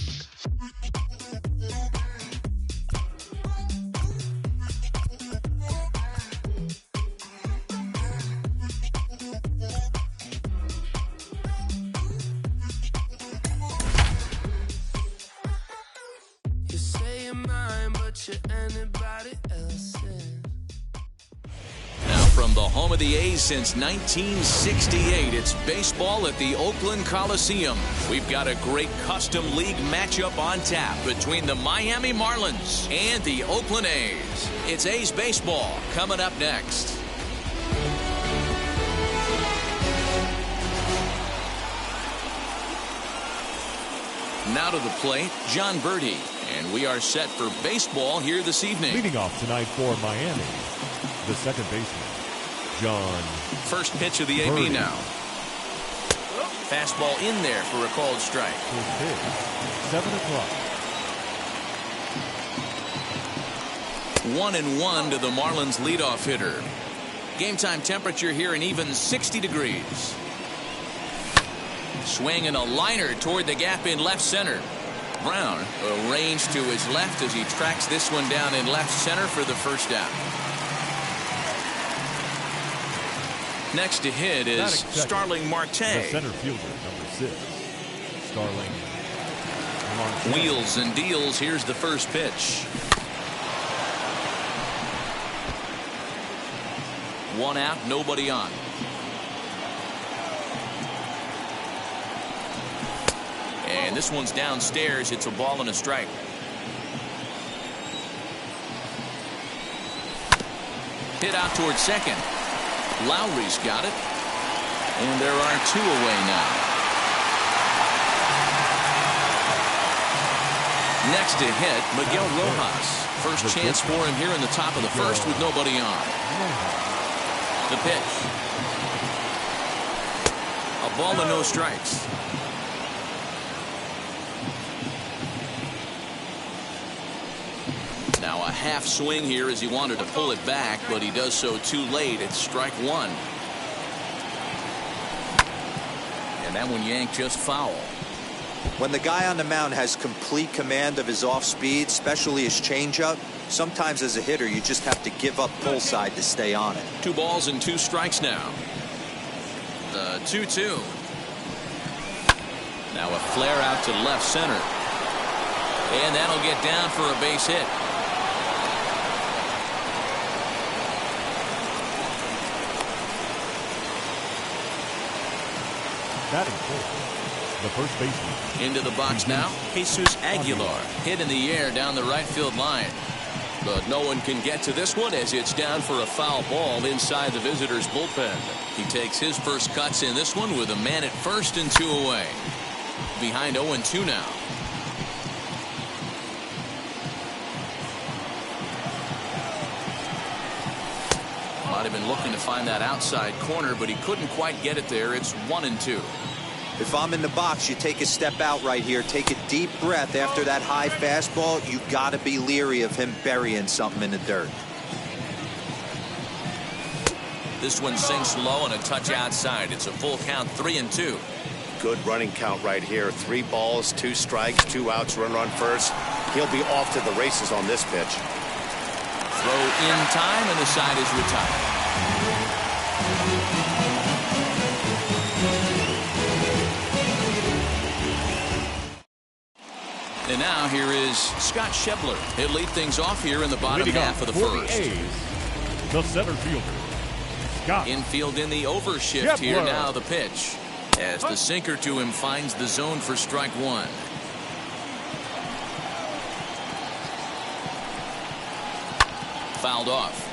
you say you're mine, but you're anybody else's. Now from the home of the A's since 1968, it's baseball at the Oakland Coliseum. We've got a great custom league matchup on tap between the Miami Marlins and the Oakland A's. It's A's baseball coming up next. Now to the plate, John Birdie. And we are set for baseball here this evening. Leading off tonight for Miami, the second baseman, John. First pitch of the AB Birdie. now. Fastball in there for a called strike. First pitch, 7 o'clock. 1-1 to the Marlins leadoff hitter. Game time temperature here an even 60 degrees. Swing and a liner toward the gap in left center. Brown arranged to his left as he tracks this one down in left center for the first out. Next to hit is Starling Marte. The center fielder, number 6, Starling Marte. Wheels and deals. Here's the first pitch. 1 out, nobody on. And this one's downstairs. It's a ball and a strike. Hit out towards second. Lowry's got it. And there are 2 away now. Next to hit, Miguel Rojas. First chance for him here in the top of the first with nobody on. The pitch. A ball and no strikes. Now a half swing here as he wanted to pull it back, but he does so too late. It's strike 1. And that one yanked just foul. When the guy on the mound has complete command of his off speed, especially his changeup, sometimes as a hitter you just have to give up pull side to stay on it. 2 balls and 2 strikes now. The 2-2. Now a flare out to left center. And that'll get down for a base hit. Batting fourth, the first baseman. Into the box now, Jesus Aguilar. Hit in the air down the right field line. But no one can get to this one as it's down for a foul ball inside the visitors' bullpen. He takes his first cuts in this one with a man at first and 2 away. Behind 0-2 now. Might have been looking to find that outside corner, but he couldn't quite get it there. It's 1-2. If I'm in the box, you take a step out right here. Take a deep breath after that high fastball. You got to be leery of him burying something in the dirt. This one sinks low and a touch outside. It's a full count, 3-2. Good running count right here. 3 balls, 2 strikes, 2 outs, runner on first. He'll be off to the races on this pitch. Throw in time, and the side is retired. And now here is Scott Schebler. He'll lead things off here in the bottom half of the first. A's, the center fielder, Scott. Infield in the overshift Schebler. here now the pitch. As the sinker to him finds the zone for strike 1. Fouled off.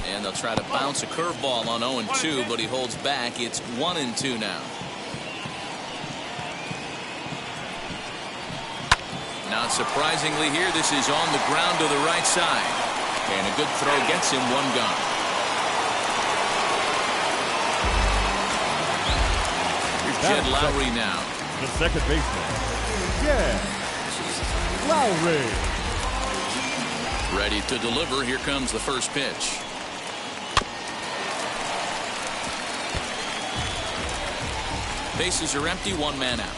And they'll try to bounce a curveball on 0-2, but he holds back. It's 1-2 now. Not surprisingly here, this is on the ground to the right side. And a good throw gets him 1 gone. Here's Jed Lowry now. The second baseman, Jed Lowry. Ready to deliver. Here comes the first pitch. Bases are empty, 1 man out.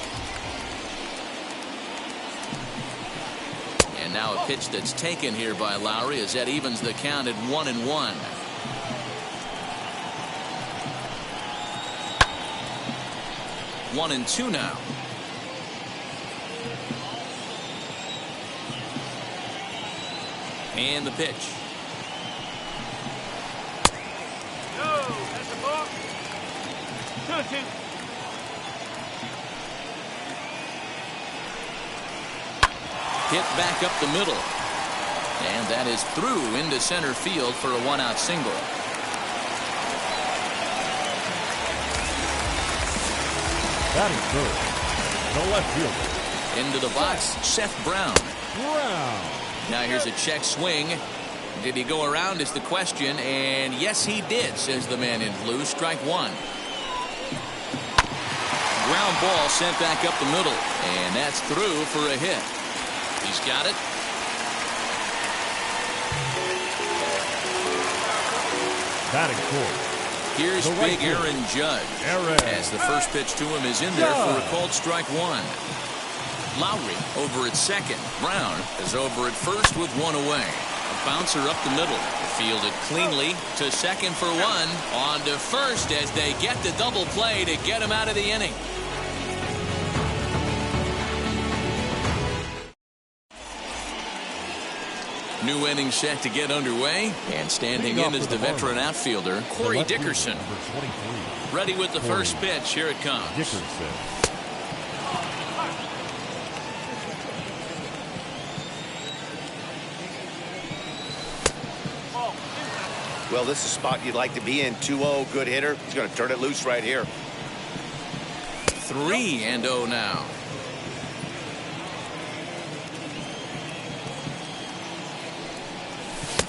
And now a pitch that's taken here by Lowry as that evens the count at 1-1. One and two now. And the pitch. No, that's a ball. 2-2. Hit back up the middle. And that is through into center field for a 1-out single. Batting third, the left fielder. Into the box, Seth Brown. Now here's a check swing. Did he go around is the question, and yes he did, says the man in blue. Strike one. Ground ball sent back up the middle, and that's through for a hit. He's got it. Batting fourth. Here's big Aaron Judge. As the first pitch to him is in there for a called strike one. Lowry over at second. Brown is over at first with one away. A bouncer up the middle. Fielded cleanly to second for one. On to first as they get the double play to get him out of the inning. New inning set to get underway, and standing in is the veteran outfielder, Corey Dickerson. Ready with the first pitch. Here it comes. Dickerson. Well, this is a spot you'd like to be in. 2-0, good hitter. He's going to turn it loose right here. 3-0 now.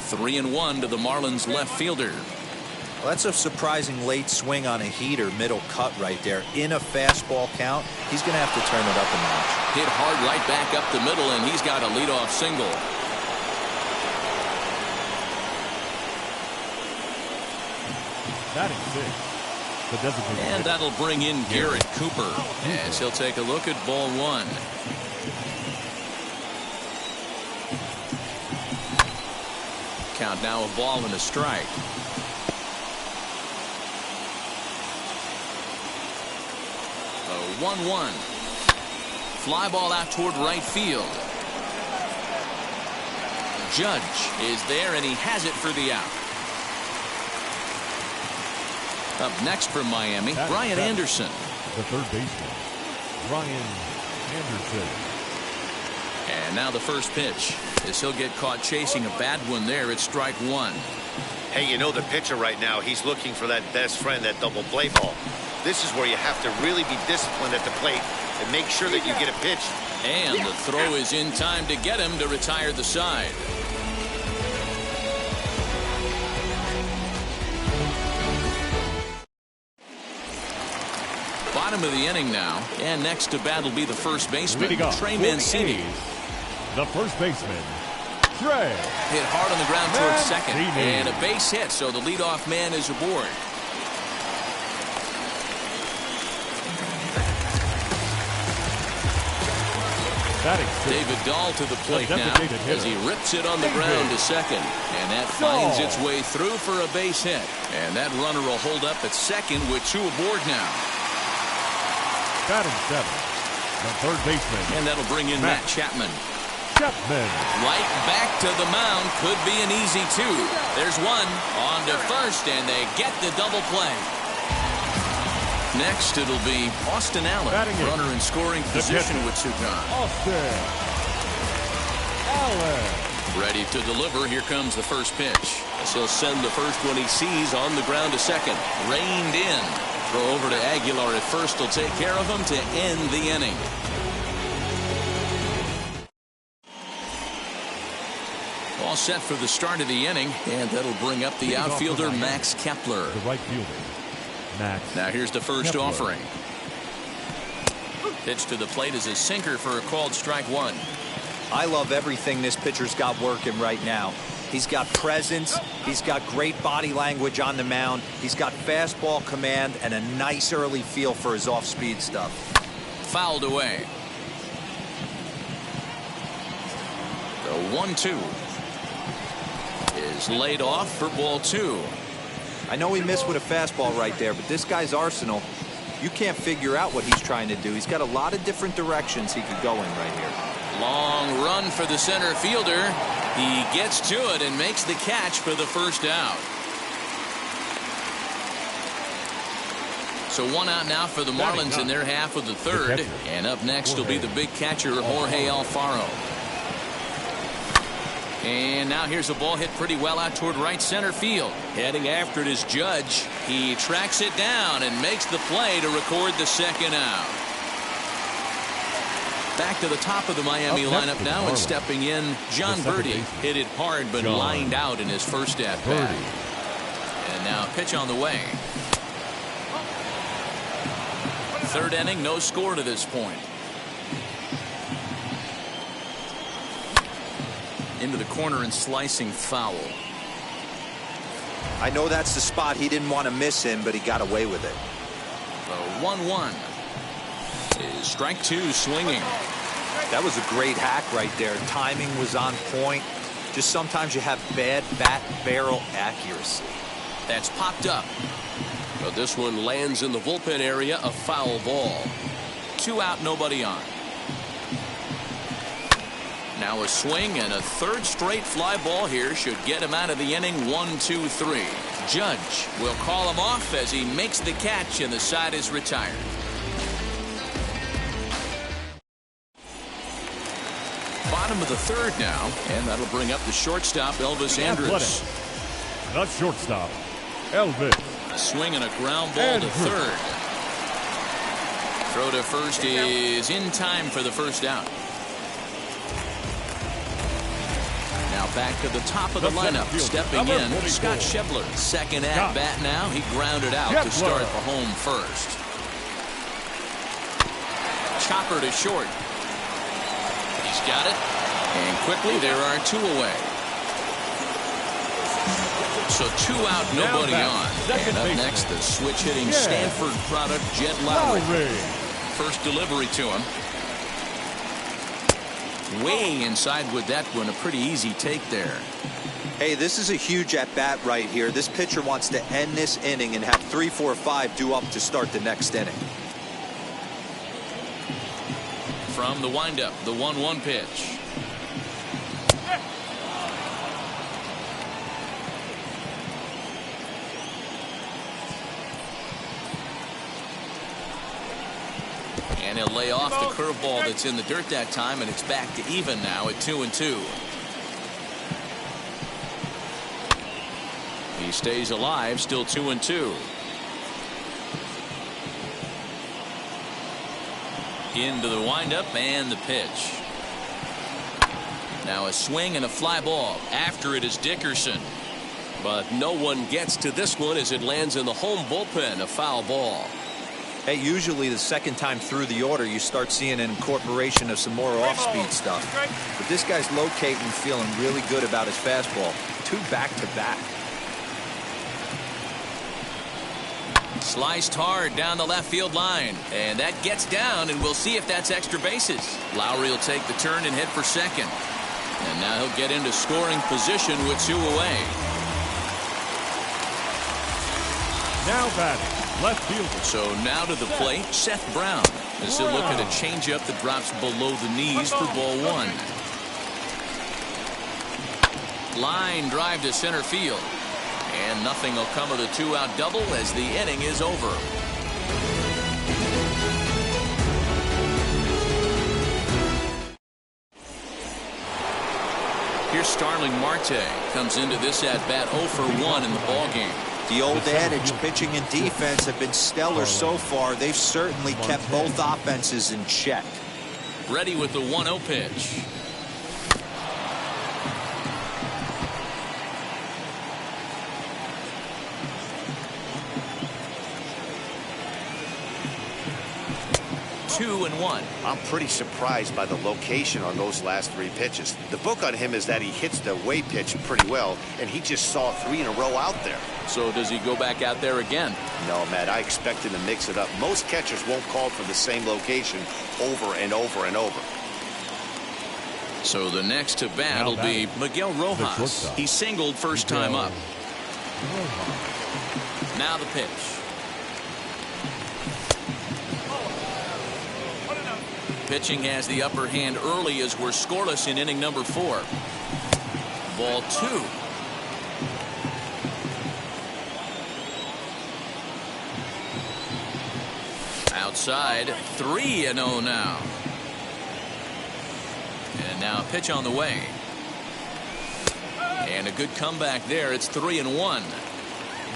Three and one to the Marlins left fielder. Well, that's a surprising late swing on a heater, middle cut right there. In a fastball count, he's going to have to turn it up a notch. Hit hard right back up the middle, and he's got a leadoff single. Batting sixth, the designated. And that'll bring in Garrett Cooper as he'll take a look at ball one. count now, a ball and a strike. A 1-1. Fly ball out toward right field. Judge is there, and he has it for the out. Up next from Miami, Brian Anderson. The third baseman, Brian Anderson. And now the first pitch, as he'll get caught chasing a bad one there. It's strike one. Hey, you know the pitcher right now, he's looking for that best friend, that double play ball. This is where you have to really be disciplined at the plate and make sure that you get a pitch. And the throw is in time to get him to retire the side. Bottom of the inning now, and next to bat will be the first baseman, Trey Mancini. The first baseman, Trey. Hit hard on the ground towards second, and a base hit, so the leadoff man is aboard. David Dahl to the plate now as he rips it on the ground to second, and that finds its way through for a base hit, and that runner will hold up at second with two aboard now. Batting seven, the third baseman. And that'll bring in Matt Chapman. Right back to the mound. Could be an easy two. There's one on to first, and they get the double play. Next, it'll be Austin Allen, runner in scoring position with Sukan. Austin Allen. Ready to deliver. Here comes the first pitch. As he'll send the first one he sees on the ground to second. Reined in. Throw over to Aguilar at first will take care of him to end the inning. All set for the start of the inning, and that'll bring up the outfielder Max Kepler. The right fielder, Max. Now here's the first Kepler. offering. Pitch to the plate is a sinker for a called strike one. I love everything this pitcher's got working right now. He's got presence. He's got great body language on the mound. He's got fastball command and a nice early feel for his off-speed stuff. Fouled away. The 1-2 is laid off for ball two. I know he missed with a fastball right there, but this guy's arsenal, you can't figure out what he's trying to do. He's got a lot of different directions he could go in right here. Long run for the center fielder. He gets to it and makes the catch for the first out. So one out now for the Marlins in their half of the third. And up next will be the big catcher, Jorge Alfaro. And now here's a ball hit pretty well out toward right center field. Heading after it is Judge. He tracks it down and makes the play to record the second out. Back to the top of the Miami lineup now, and stepping in, John Birdie. Hit it hard, but lined out in his first at-bat. And now a pitch on the way. Third inning, no score to this point. Into the corner and slicing foul. I know that's the spot he didn't want to miss him, but he got away with it. The 1-1 is strike two, swinging. That was a great hack right there. Timing was on point. Just sometimes you have bad bat barrel accuracy. That's popped up. But this one lands in the bullpen area, a foul ball. 2 out, nobody on. Now a swing and a third straight fly ball here should get him out of the inning. 1-2-3. Judge will call him off as he makes the catch, and the side is retired. Bottom of the third now, and that'll bring up the shortstop, Elvis Andrus. The shortstop, Elvis. A swing and a ground ball to third. Throw to first is in time for the first out. Now back to the top of the lineup, stepping in, Scott Schebler. Second at bat now. He grounded out to start the home first. Chopper to short. He's got it. And quickly there are 2 away. So 2 out, nobody on. And up next, the switch hitting Stanford product, Jed Lowry. First delivery to him. Way inside with that one, a pretty easy take there. Hey, this is a huge at-bat right here. This pitcher wants to end this inning and have 3, 4, 5 due up to start the next inning. From the windup, the 1-1 pitch. And he'll lay off the curveball that's in the dirt that time, and it's back to even now at 2-2. He stays alive, still 2-2. Into the windup and the pitch. Now a swing and a fly ball. After it is Dickerson. But no one gets to this one as it lands in the home bullpen. A foul ball. Hey, usually the second time through the order you start seeing an incorporation of some more off-speed stuff. But this guy's locating and feeling really good about his fastball. 2 back-to-back. Sliced hard down the left field line. And that gets down, and we'll see if that's extra bases. Lowry will take the turn and head for second. And now he'll get into scoring position with 2 away. Now batting, left fielder. So now to the plate, Seth Brown. As he'll look at a changeup that drops below the knees for ball 1. Line drive to center field. And nothing will come of the 2-out double as the inning is over. Here's Starling Marte. Comes into this at-bat 0 for 1 in the ballgame. The old adage, pitching and defense have been stellar so far. They've certainly kept both offenses in check. Ready with the 1-0 pitch. Two and 1. I'm pretty surprised by the location on those last 3 pitches. The book on him is that he hits the away pitch pretty well, and he just saw 3 in a row out there. So does he go back out there again? No, Matt, I expect him to mix it up. Most catchers won't call for the same location over and over and over. So the next to bat will be Miguel Rojas. He singled first time up. Now the pitch. Pitching has the upper hand early as we're scoreless in inning number 4. Ball 2. Outside, 3-0 now. And now a pitch on the way. And a good comeback there. It's 3-1.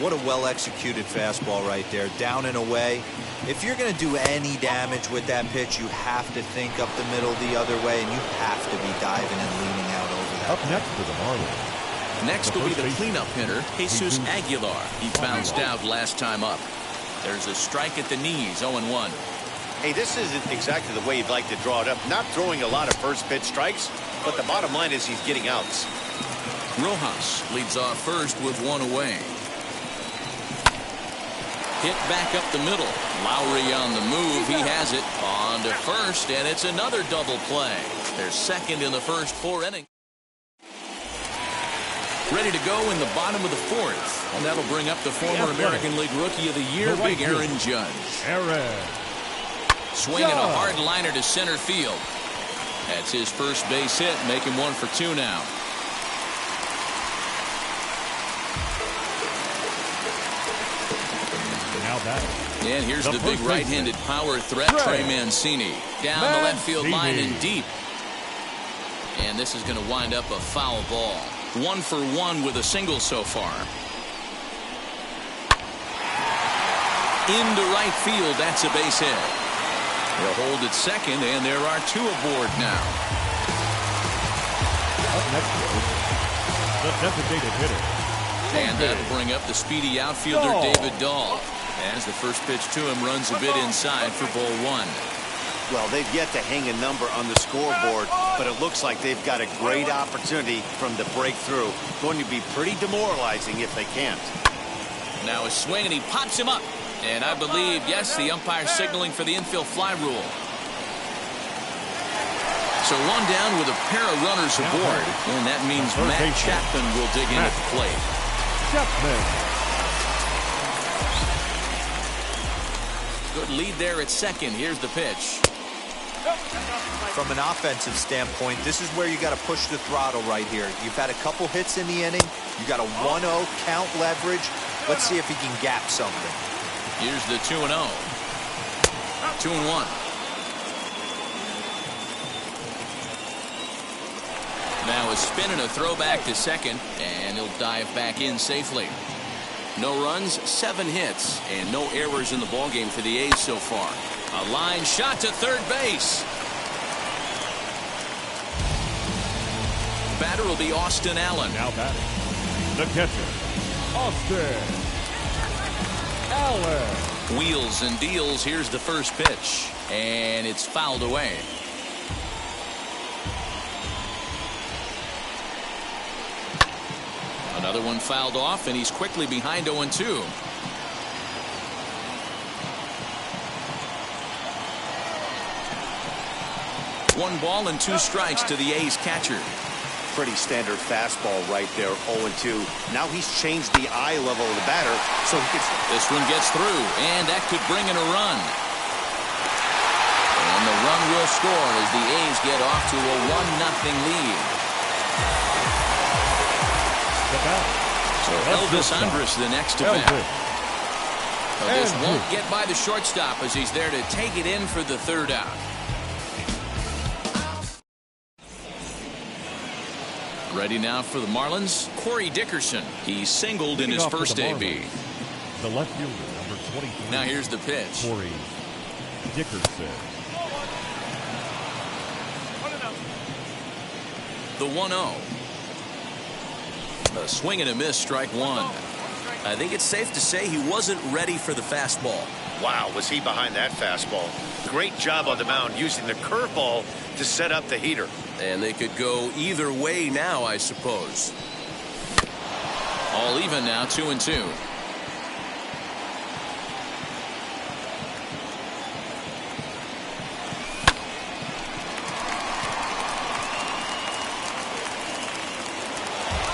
What a well-executed fastball right there. Down and away. If you're going to do any damage with that pitch, you have to think up the middle the other way, and you have to be diving and leaning out over that. Up next for the Marlins. Next will be the cleanup hitter, Jesus Aguilar. He bounced out last time up. There's a strike at the knees, 0-1. Hey, this isn't exactly the way you'd like to draw it up. Not throwing a lot of first pitch strikes, but the bottom line is he's getting outs. Rojas leads off first with 1 away. Hit back up the middle. Lowry on the move. He has it on to first, and it's another double play. They're second in the first 4 innings. Ready to go in the bottom of the 4th. And that'll bring up the former American League Rookie of the Year, Big Aaron Judge. Swinging a hard liner to center field. That's his first base hit, making 1 for 2 now. And here's the big right-handed power threat, Trey Mancini. Down the left field line and deep. And this is going to wind up a foul ball. 1 for 1 with a single so far. Into right field, that's a base hit. They'll hold at second, and there are 2 aboard now. Up next, the designated hitter. And that'll bring up the speedy outfielder, David Dahl. As the first pitch to him runs a bit inside for ball 1. Well, they've yet to hang a number on the scoreboard, but it looks like they've got a great opportunity from the breakthrough. Going to be pretty demoralizing if they can't. Now a swing, and he pops him up. And I believe, yes, the umpire signaling for the infield fly rule. So one down with a pair of runners aboard, and that means Matt Chapman will dig in at the plate. Good lead there at second. Here's the pitch. From an offensive standpoint, this is where you got to push the throttle right here. You've had a couple hits in the inning. You got a 1-0 count leverage. Let's see if he can gap something. Here's the 2-0. 2-1. Now a spin and a throw back to second, and he'll dive back in safely. No runs, 7 hits, and no errors in the ballgame for the A's so far. A line shot to third base. Batter will be Austin Allen. Now batting, the catcher, Austin Allen. Wheels and deals. Here's the first pitch, and it's fouled away. Another one fouled off, and he's quickly behind 0-2. One ball and 2 strikes to the A's catcher. Pretty standard fastball right there, 0-2. Now he's changed the eye level of the batter, so he gets... This one gets through, and that could bring in a run. And the run will score as the A's get off to a 1-0 lead. So Elvis Andrus the next to bat. This won't get by the shortstop as he's there to take it in for the third out. Ready now for the Marlins, Corey Dickerson. He singled in his first AB. The left fielder, number 23. Now here's the pitch. Corey Dickerson. The 1-0. A swing and a miss, strike one. I think it's safe to say he wasn't ready for the fastball. Wow, was he behind that fastball. Great job on the mound using the curveball to set up the heater. And they could go either way now, I suppose. All even now, 2-2.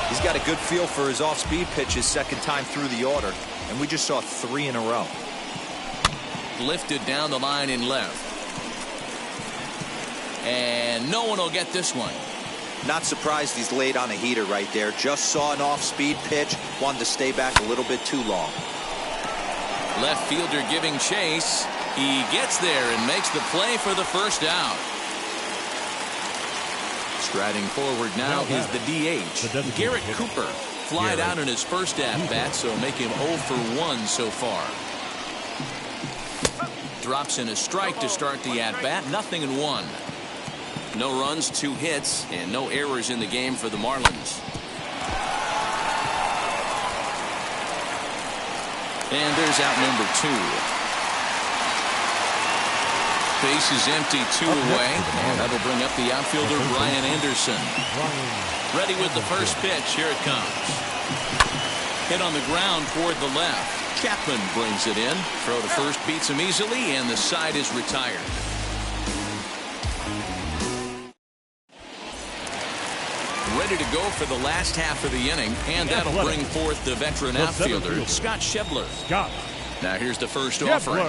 He's got a good feel for his off-speed pitches second time through the order, and we just saw 3 in a row. Lifted down the line in left. And no one will get this one. Not surprised he's laid on a heater right there. Just saw an off-speed pitch. Wanted to stay back a little bit too long. Left fielder giving chase. He gets there and makes the play for the first out. Striding forward now is the DH, Garrett Cooper. Flied out in his first at-bat, so make him 0 for 1 so far. Drops in a strike to start the at-bat. 0-1. No runs, 2 hits, and no errors in the game for the Marlins. And there's out number 2. Base is empty, 2 away, and that'll bring up the outfielder Brian Anderson. Ready with the first pitch. Here it comes. Hit on the ground toward the left. Chapman brings it in. Throw to first beats him easily, and the side is retired. Ready to go for the last half of the inning, and that'll bring forth the veteran outfielder, Scott Schebler. Now here's the first offering.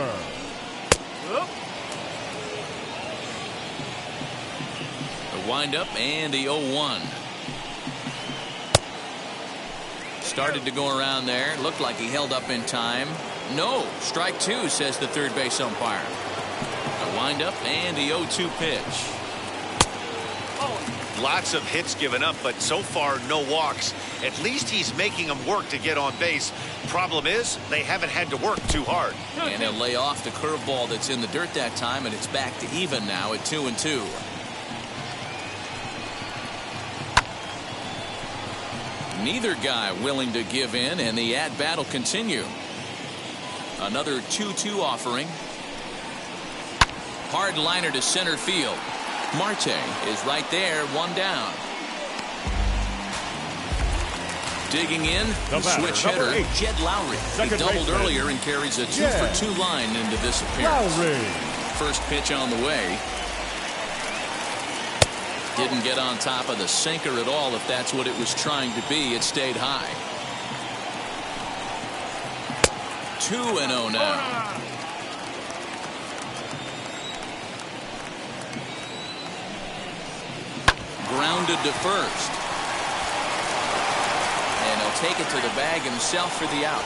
The windup and the 0-1. Started to go around there. Looked like he held up in time. No, strike 2, says the third base umpire. The windup and the 0-2 pitch. Lots of hits given up, but so far no walks. At least he's making them work to get on base. Problem is, they haven't had to work too hard. And he'll lay off the curveball that's in the dirt that time, and it's back to even now at 2-2. Neither guy willing to give in, and the at-bat will continue. Another 2-2 offering. Hard liner to center field. Marte is right there, 1 down. Digging in, the switch hitter, Jed Lowry. He doubled earlier and carries a 2-for-2 line into this appearance. First pitch on the way. Didn't get on top of the sinker at all. If that's what it was trying to be, it stayed high. 2-0 now. Grounded to first. And he'll take it to the bag himself for the out.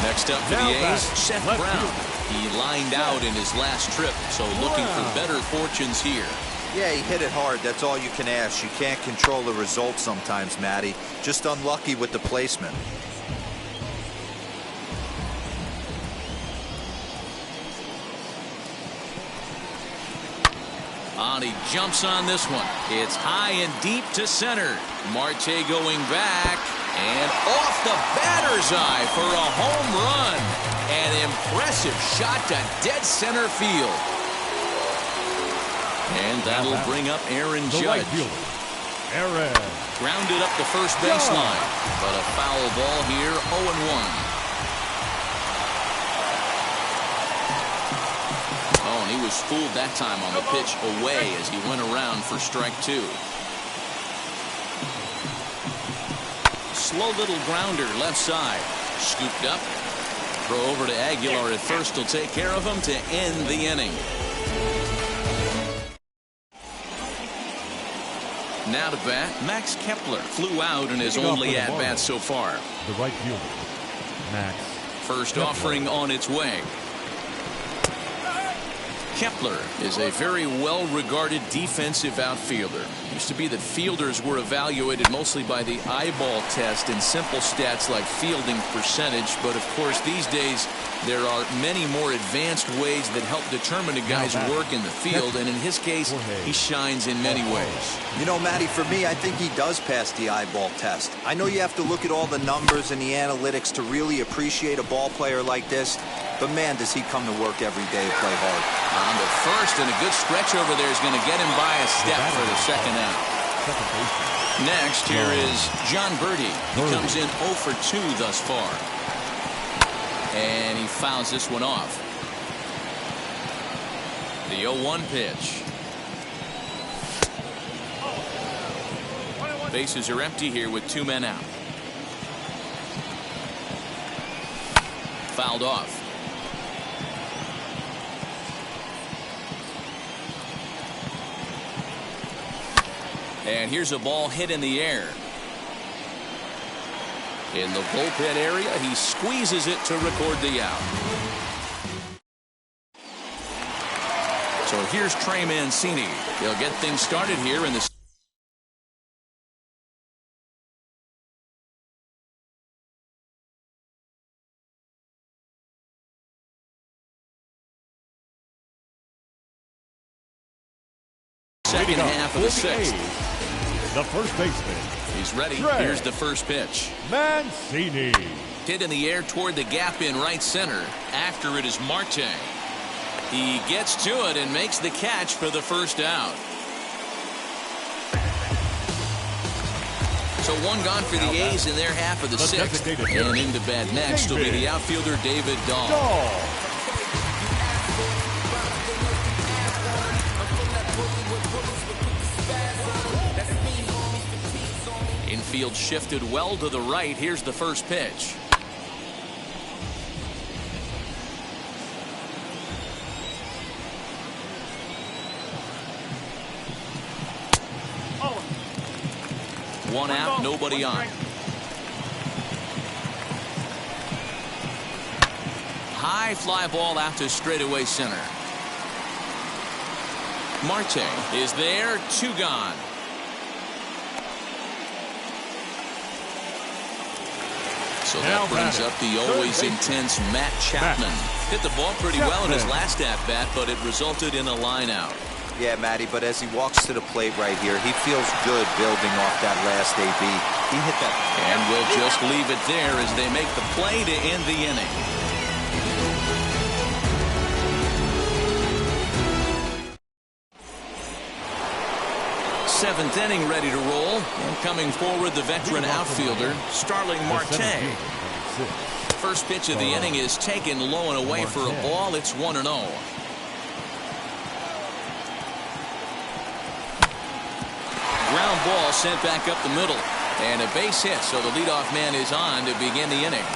Next up for the A's, Seth Brown. He lined out in his last trip, so looking for better fortunes here. Yeah, he hit it hard. That's all you can ask. You can't control the result sometimes, Matty. Just unlucky with the placement. He jumps on this one. It's high and deep to center. Marte going back and off the batter's eye for a home run. An impressive shot to dead center field. And that'll bring up Aaron Judge. Aaron. Grounded up the first baseline. But a foul ball here, 0-1. Oh, and he was fooled that time on the pitch away as he went around for strike 2. Slow little grounder left side. Scooped up. Throw over to Aguilar at first. He'll take care of him to end the inning. Now to bat, Max Kepler flew out in his only at-bat so far. The right fielder, Max. First offering on its way. Kepler is a very well-regarded defensive outfielder. Used to be that fielders were evaluated mostly by the eyeball test and simple stats like fielding percentage, but of course these days there are many more advanced ways that help determine a guy's work in the field, and in his case he shines in many ways. You know, Matty, for me, I think he does pass the eyeball test. I know you have to look at all the numbers and the analytics to really appreciate a ball player like this, but man, does he come to work every day to play hard. On the first, and a good stretch over there is going to get him by a step for the second out. Next, here is John Birdie. He comes in 0 for 2 thus far. And he fouls this one off. The 0-1 pitch. Bases are empty here with 2 men out. Fouled off. And here's a ball hit in the air. In the bullpen area, he squeezes it to record the out. So here's Trey Mancini. He'll get things started here in the second half of the 6th. The first baseman. He's ready. Trey Here's the first pitch. Mancini. Hit in the air toward the gap in right center. After it is Marte. He gets to it and makes the catch for the first out. So one gone for the A's in their half of the 6th. And into bat next will be the outfielder David Dahl. Infield shifted well to the right. Here's the first pitch. One out, nobody on. High fly ball out to straightaway center. Marte is there, 2 gone. So that brings up the always intense Matt Chapman. Hit the ball pretty well in his last at-bat, but it resulted in a line out. Yeah, Matty, but as he walks to the plate right here, he feels good building off that last AB. He hit that. And we'll just leave it there as they make the play to end the inning. Seventh inning ready to roll. And coming forward, the veteran outfielder, Starling Marte. First pitch of the inning is taken low and away for a ball. It's 1-0. ball sent back up the middle. And a base hit, so the leadoff man is on to begin the inning.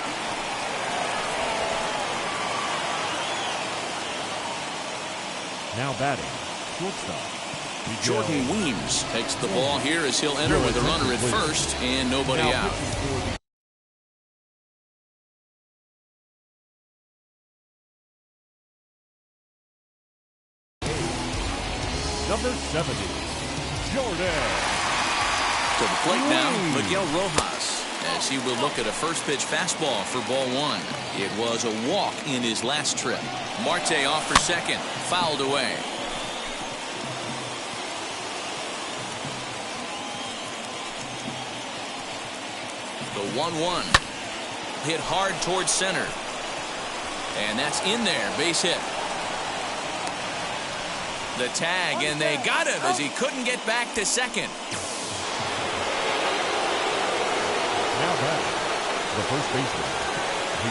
Now batting, shortstop. Jordan Weems takes the ball here as he'll enter with a runner at first and nobody out. Number 70, Jordan. To the plate now, Miguel Rojas, as he will look at a first pitch fastball for ball one. It was a walk in his last trip. Marte off for second, fouled away. The 1-1 hit hard towards center, and that's in there, base hit. The tag, and they got him as he couldn't get back to second. Now back, the first baseman.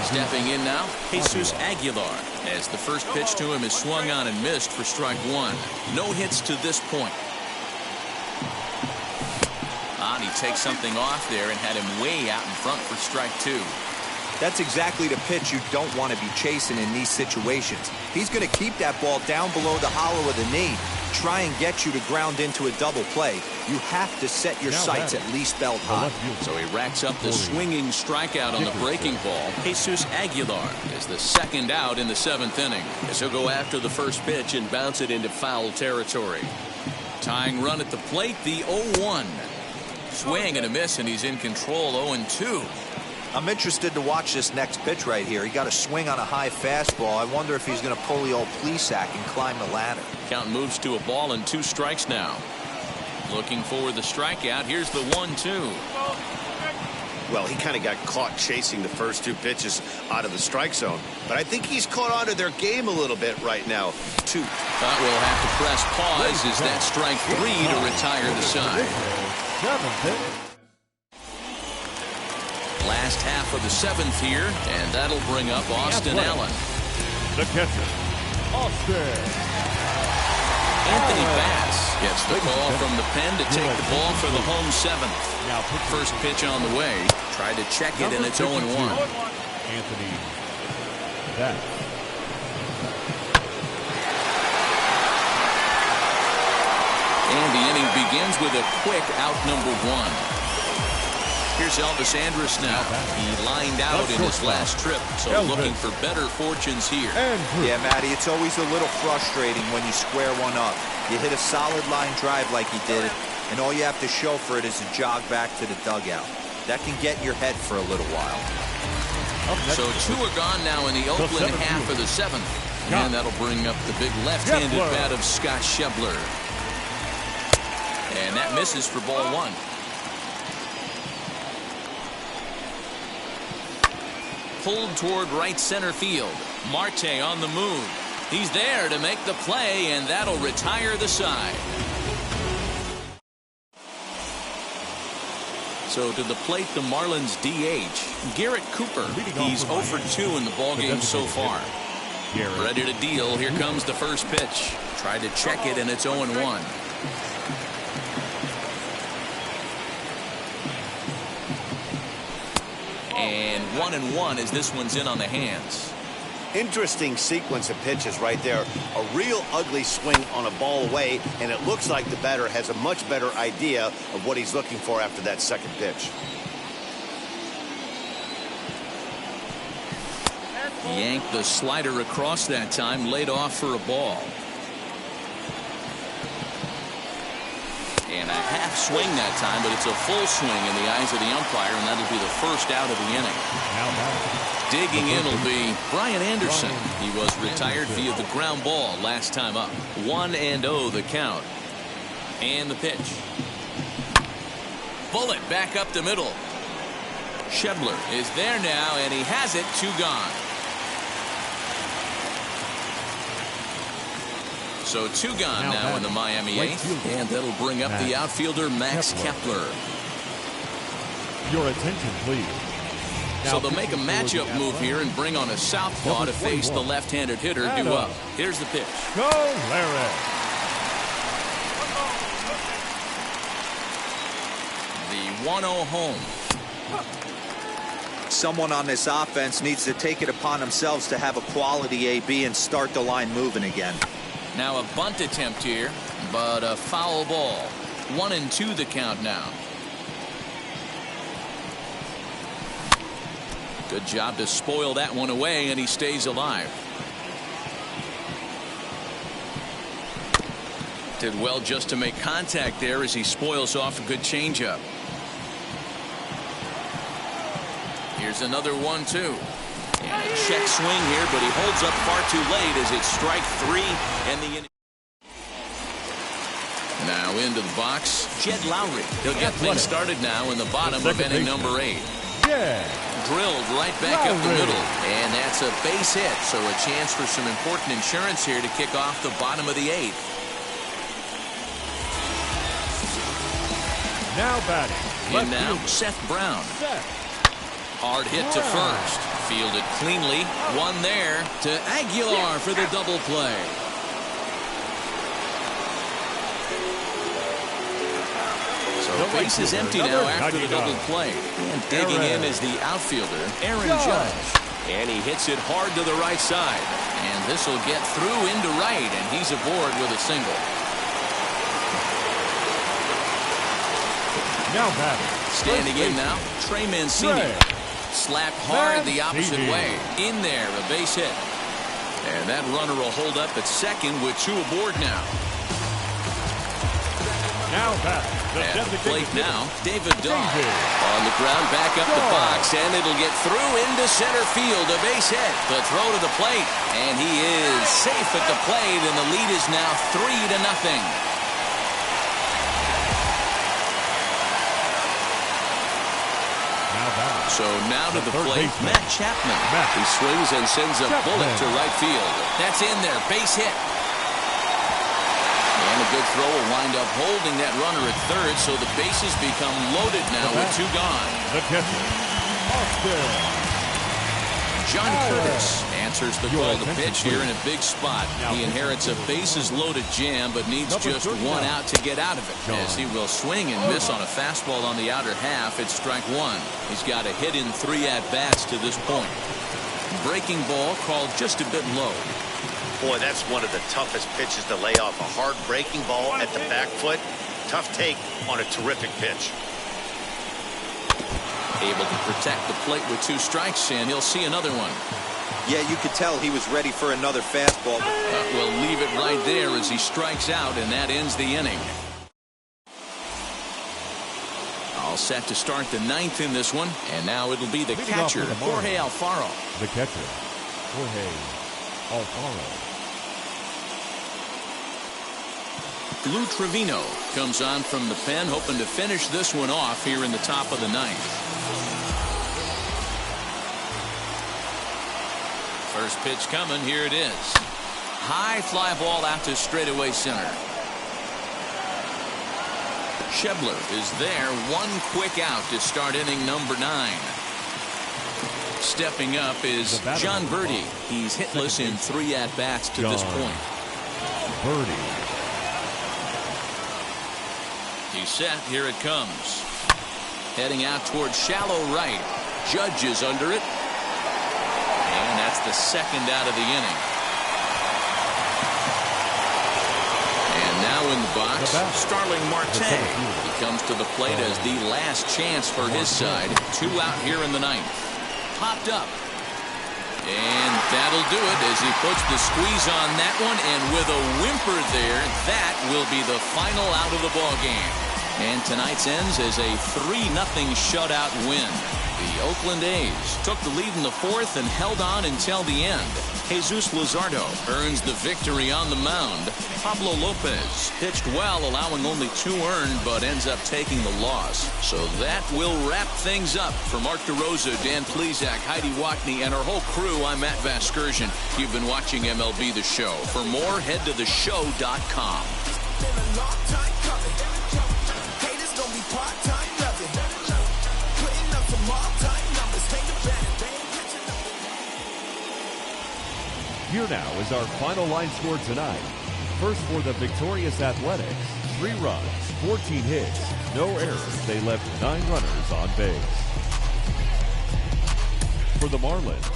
Stepping in now, Jesus Aguilar, as the first pitch to him is swung on and missed for strike one. No hits to this point. And he takes something off there and had him way out in front for strike two. That's exactly the pitch you don't want to be chasing in these situations. He's going to keep that ball down below the hollow of the knee, try and get you to ground into a double play. You have to set your sights at least belt high. So he racks up the swinging strikeout on the breaking ball. Jesus Aguilar is the second out in the seventh inning, as he'll go after the first pitch and bounce it into foul territory. Tying run at the plate, the 0-1. Swing and a miss, and he's in control. 0-2. I'm interested to watch this next pitch right here. He got a swing on a high fastball. I wonder if he's going to pull the old Plesac and climb the ladder. Count moves to a ball and 2 strikes now. Looking for the strikeout. Here's the 1-2. Well, he kind of got caught chasing the first 2 pitches out of the strike zone. But I think he's caught on to their game a little bit right now, too. Thought we'll have to press pause as that strike 3 to retire the side. Last half of the 7th here, and that'll bring up Austin Allen. The catcher, Austin. Anthony Bass gets the call from the pen to take the ball for the home 7th. First pitch on the way. Tried to check it, and it's 0-1. Anthony Bass. And the inning begins with a quick out number 1. Here's Elvis Andrus now. He lined out in his last trip, so looking for better fortunes here. Yeah, Matty, it's always a little frustrating when you square one up. You hit a solid line drive like he did, and all you have to show for it is a jog back to the dugout. That can get in your head for a little while. So 2 are gone now in the Oakland half of the 7th. And that'll bring up the big left-handed bat of Scott Schebler. And that misses for ball 1. Pulled toward right center field. Marte on the move. He's there to make the play, and that'll retire the side. So to the plate, the Marlins DH, Garrett Cooper. He's 0 for 2 in the ballgame so far. Ready to deal. Here comes the first pitch. Tried to check it, and it's 0-1. And 1-1 as this one's in on the hands. Interesting sequence of pitches right there. A real ugly swing on a ball away, and it looks like the batter has a much better idea of what he's looking for after that second pitch. Yanked the slider across that time, laid off for a ball. And a half swing that time, but it's a full swing in the eyes of the umpire, and that'll be the first out of the inning. Digging in will be Brian Anderson. He was retired via the ground ball last time up. 1-0 the count. And the pitch. Bullet back up the middle. Schebler is there now, and he has it. 2 gone. So 2 gone now in the Miami 8th, and that'll bring up the outfielder Max Kepler. Your attention, please. So they'll make a matchup move here and bring on a southpaw to face the left-handed hitter due up. Here's the pitch. Go, Larry. 1-0 home. Someone on this offense needs to take it upon themselves to have a quality AB and start the line moving again. Now a bunt attempt here, but a foul ball. 1-2 the count now. Good job to spoil that one away, and he stays alive. Did well just to make contact there as he spoils off a good changeup. Here's another 1-2. And a check swing here, but he holds up far too late as it's strike 3 and the inning. Now into the box, Jed Lowry. He'll get things started now in the bottom of inning number 8. Drilled right back up the middle, and that's a base hit, so a chance for some important insurance here to kick off the bottom of the 8th. Now batting. In now, Seth Brown. Hard hit to first. Fielded cleanly. One there to Aguilar for the double play. So base is empty now after the double play. And digging in is the outfielder, Aaron Judge. And he hits it hard to the right side. And this will get through into right, and he's aboard with a single. Now batting. Standing in now, Trey Mancini. Slapped hard the opposite way. In there, a base hit. And that runner will hold up at second with 2 aboard now. Now batting. At the plate now, David Dahl. On the ground, back up the box, and it'll get through into center field. A base hit. The throw to the plate. And he is safe at the plate, and the lead is now 3-0. So now to the plate, Matt Chapman. He swings and sends a bullet to right field. That's in there, base hit. And a good throw will wind up holding that runner at third, so the bases become loaded now with 2 gone. The catcher, Austin. John Curtis answers the call to pitch here in a big spot. He inherits a bases-loaded jam, but needs just 1 out to get out of it, as he will swing and miss on a fastball on the outer half. It's strike 1. He's got a hit in 3 at-bats to this point. Breaking ball called just a bit low. Boy, that's one of the toughest pitches to lay off. A hard breaking ball at the back foot. Tough take on a terrific pitch. Able to protect the plate with 2 strikes, and he'll see another one. Yeah, you could tell he was ready for another fastball. We'll leave it right there as he strikes out, and that ends the inning. All set to start the 9th in this one, and now it'll be the catcher, Jorge Alfaro. The catcher, Jorge Alfaro. Lou Trevino comes on from the pen, hoping to finish this one off here in the top of the 9th. First pitch coming. Here it is. High fly ball out to straightaway center. Schebler is there. 1 quick out to start inning number 9. Stepping up is John Birdie. He's hitless in 3 at-bats to this point. Birdie. He's set. Here it comes. Heading out towards shallow right. Judge is under it. And that's the 2nd out of the inning. And now in the box, Starling Marte. He comes to the plate as the last chance for his side. 2 out here in the 9th. Popped up. And that'll do it as he puts the squeeze on that one. And with a whimper there, that will be the final out of the ballgame. And tonight's ends as a 3-0 shutout win. The Oakland A's took the lead in the 4th and held on until the end. Jesus Luzardo earns the victory on the mound. Pablo Lopez pitched well, allowing only 2 earned, but ends up taking the loss. So that will wrap things up. For Mark DeRosa, Dan Plesac, Heidi Wackney, and our whole crew, I'm Matt Vasgersian. You've been watching MLB The Show. For more, head to theshow.com. Here now is our final line score tonight. First for the victorious Athletics, 3 runs, 14 hits, no errors. They left 9 runners on base. For the Marlins,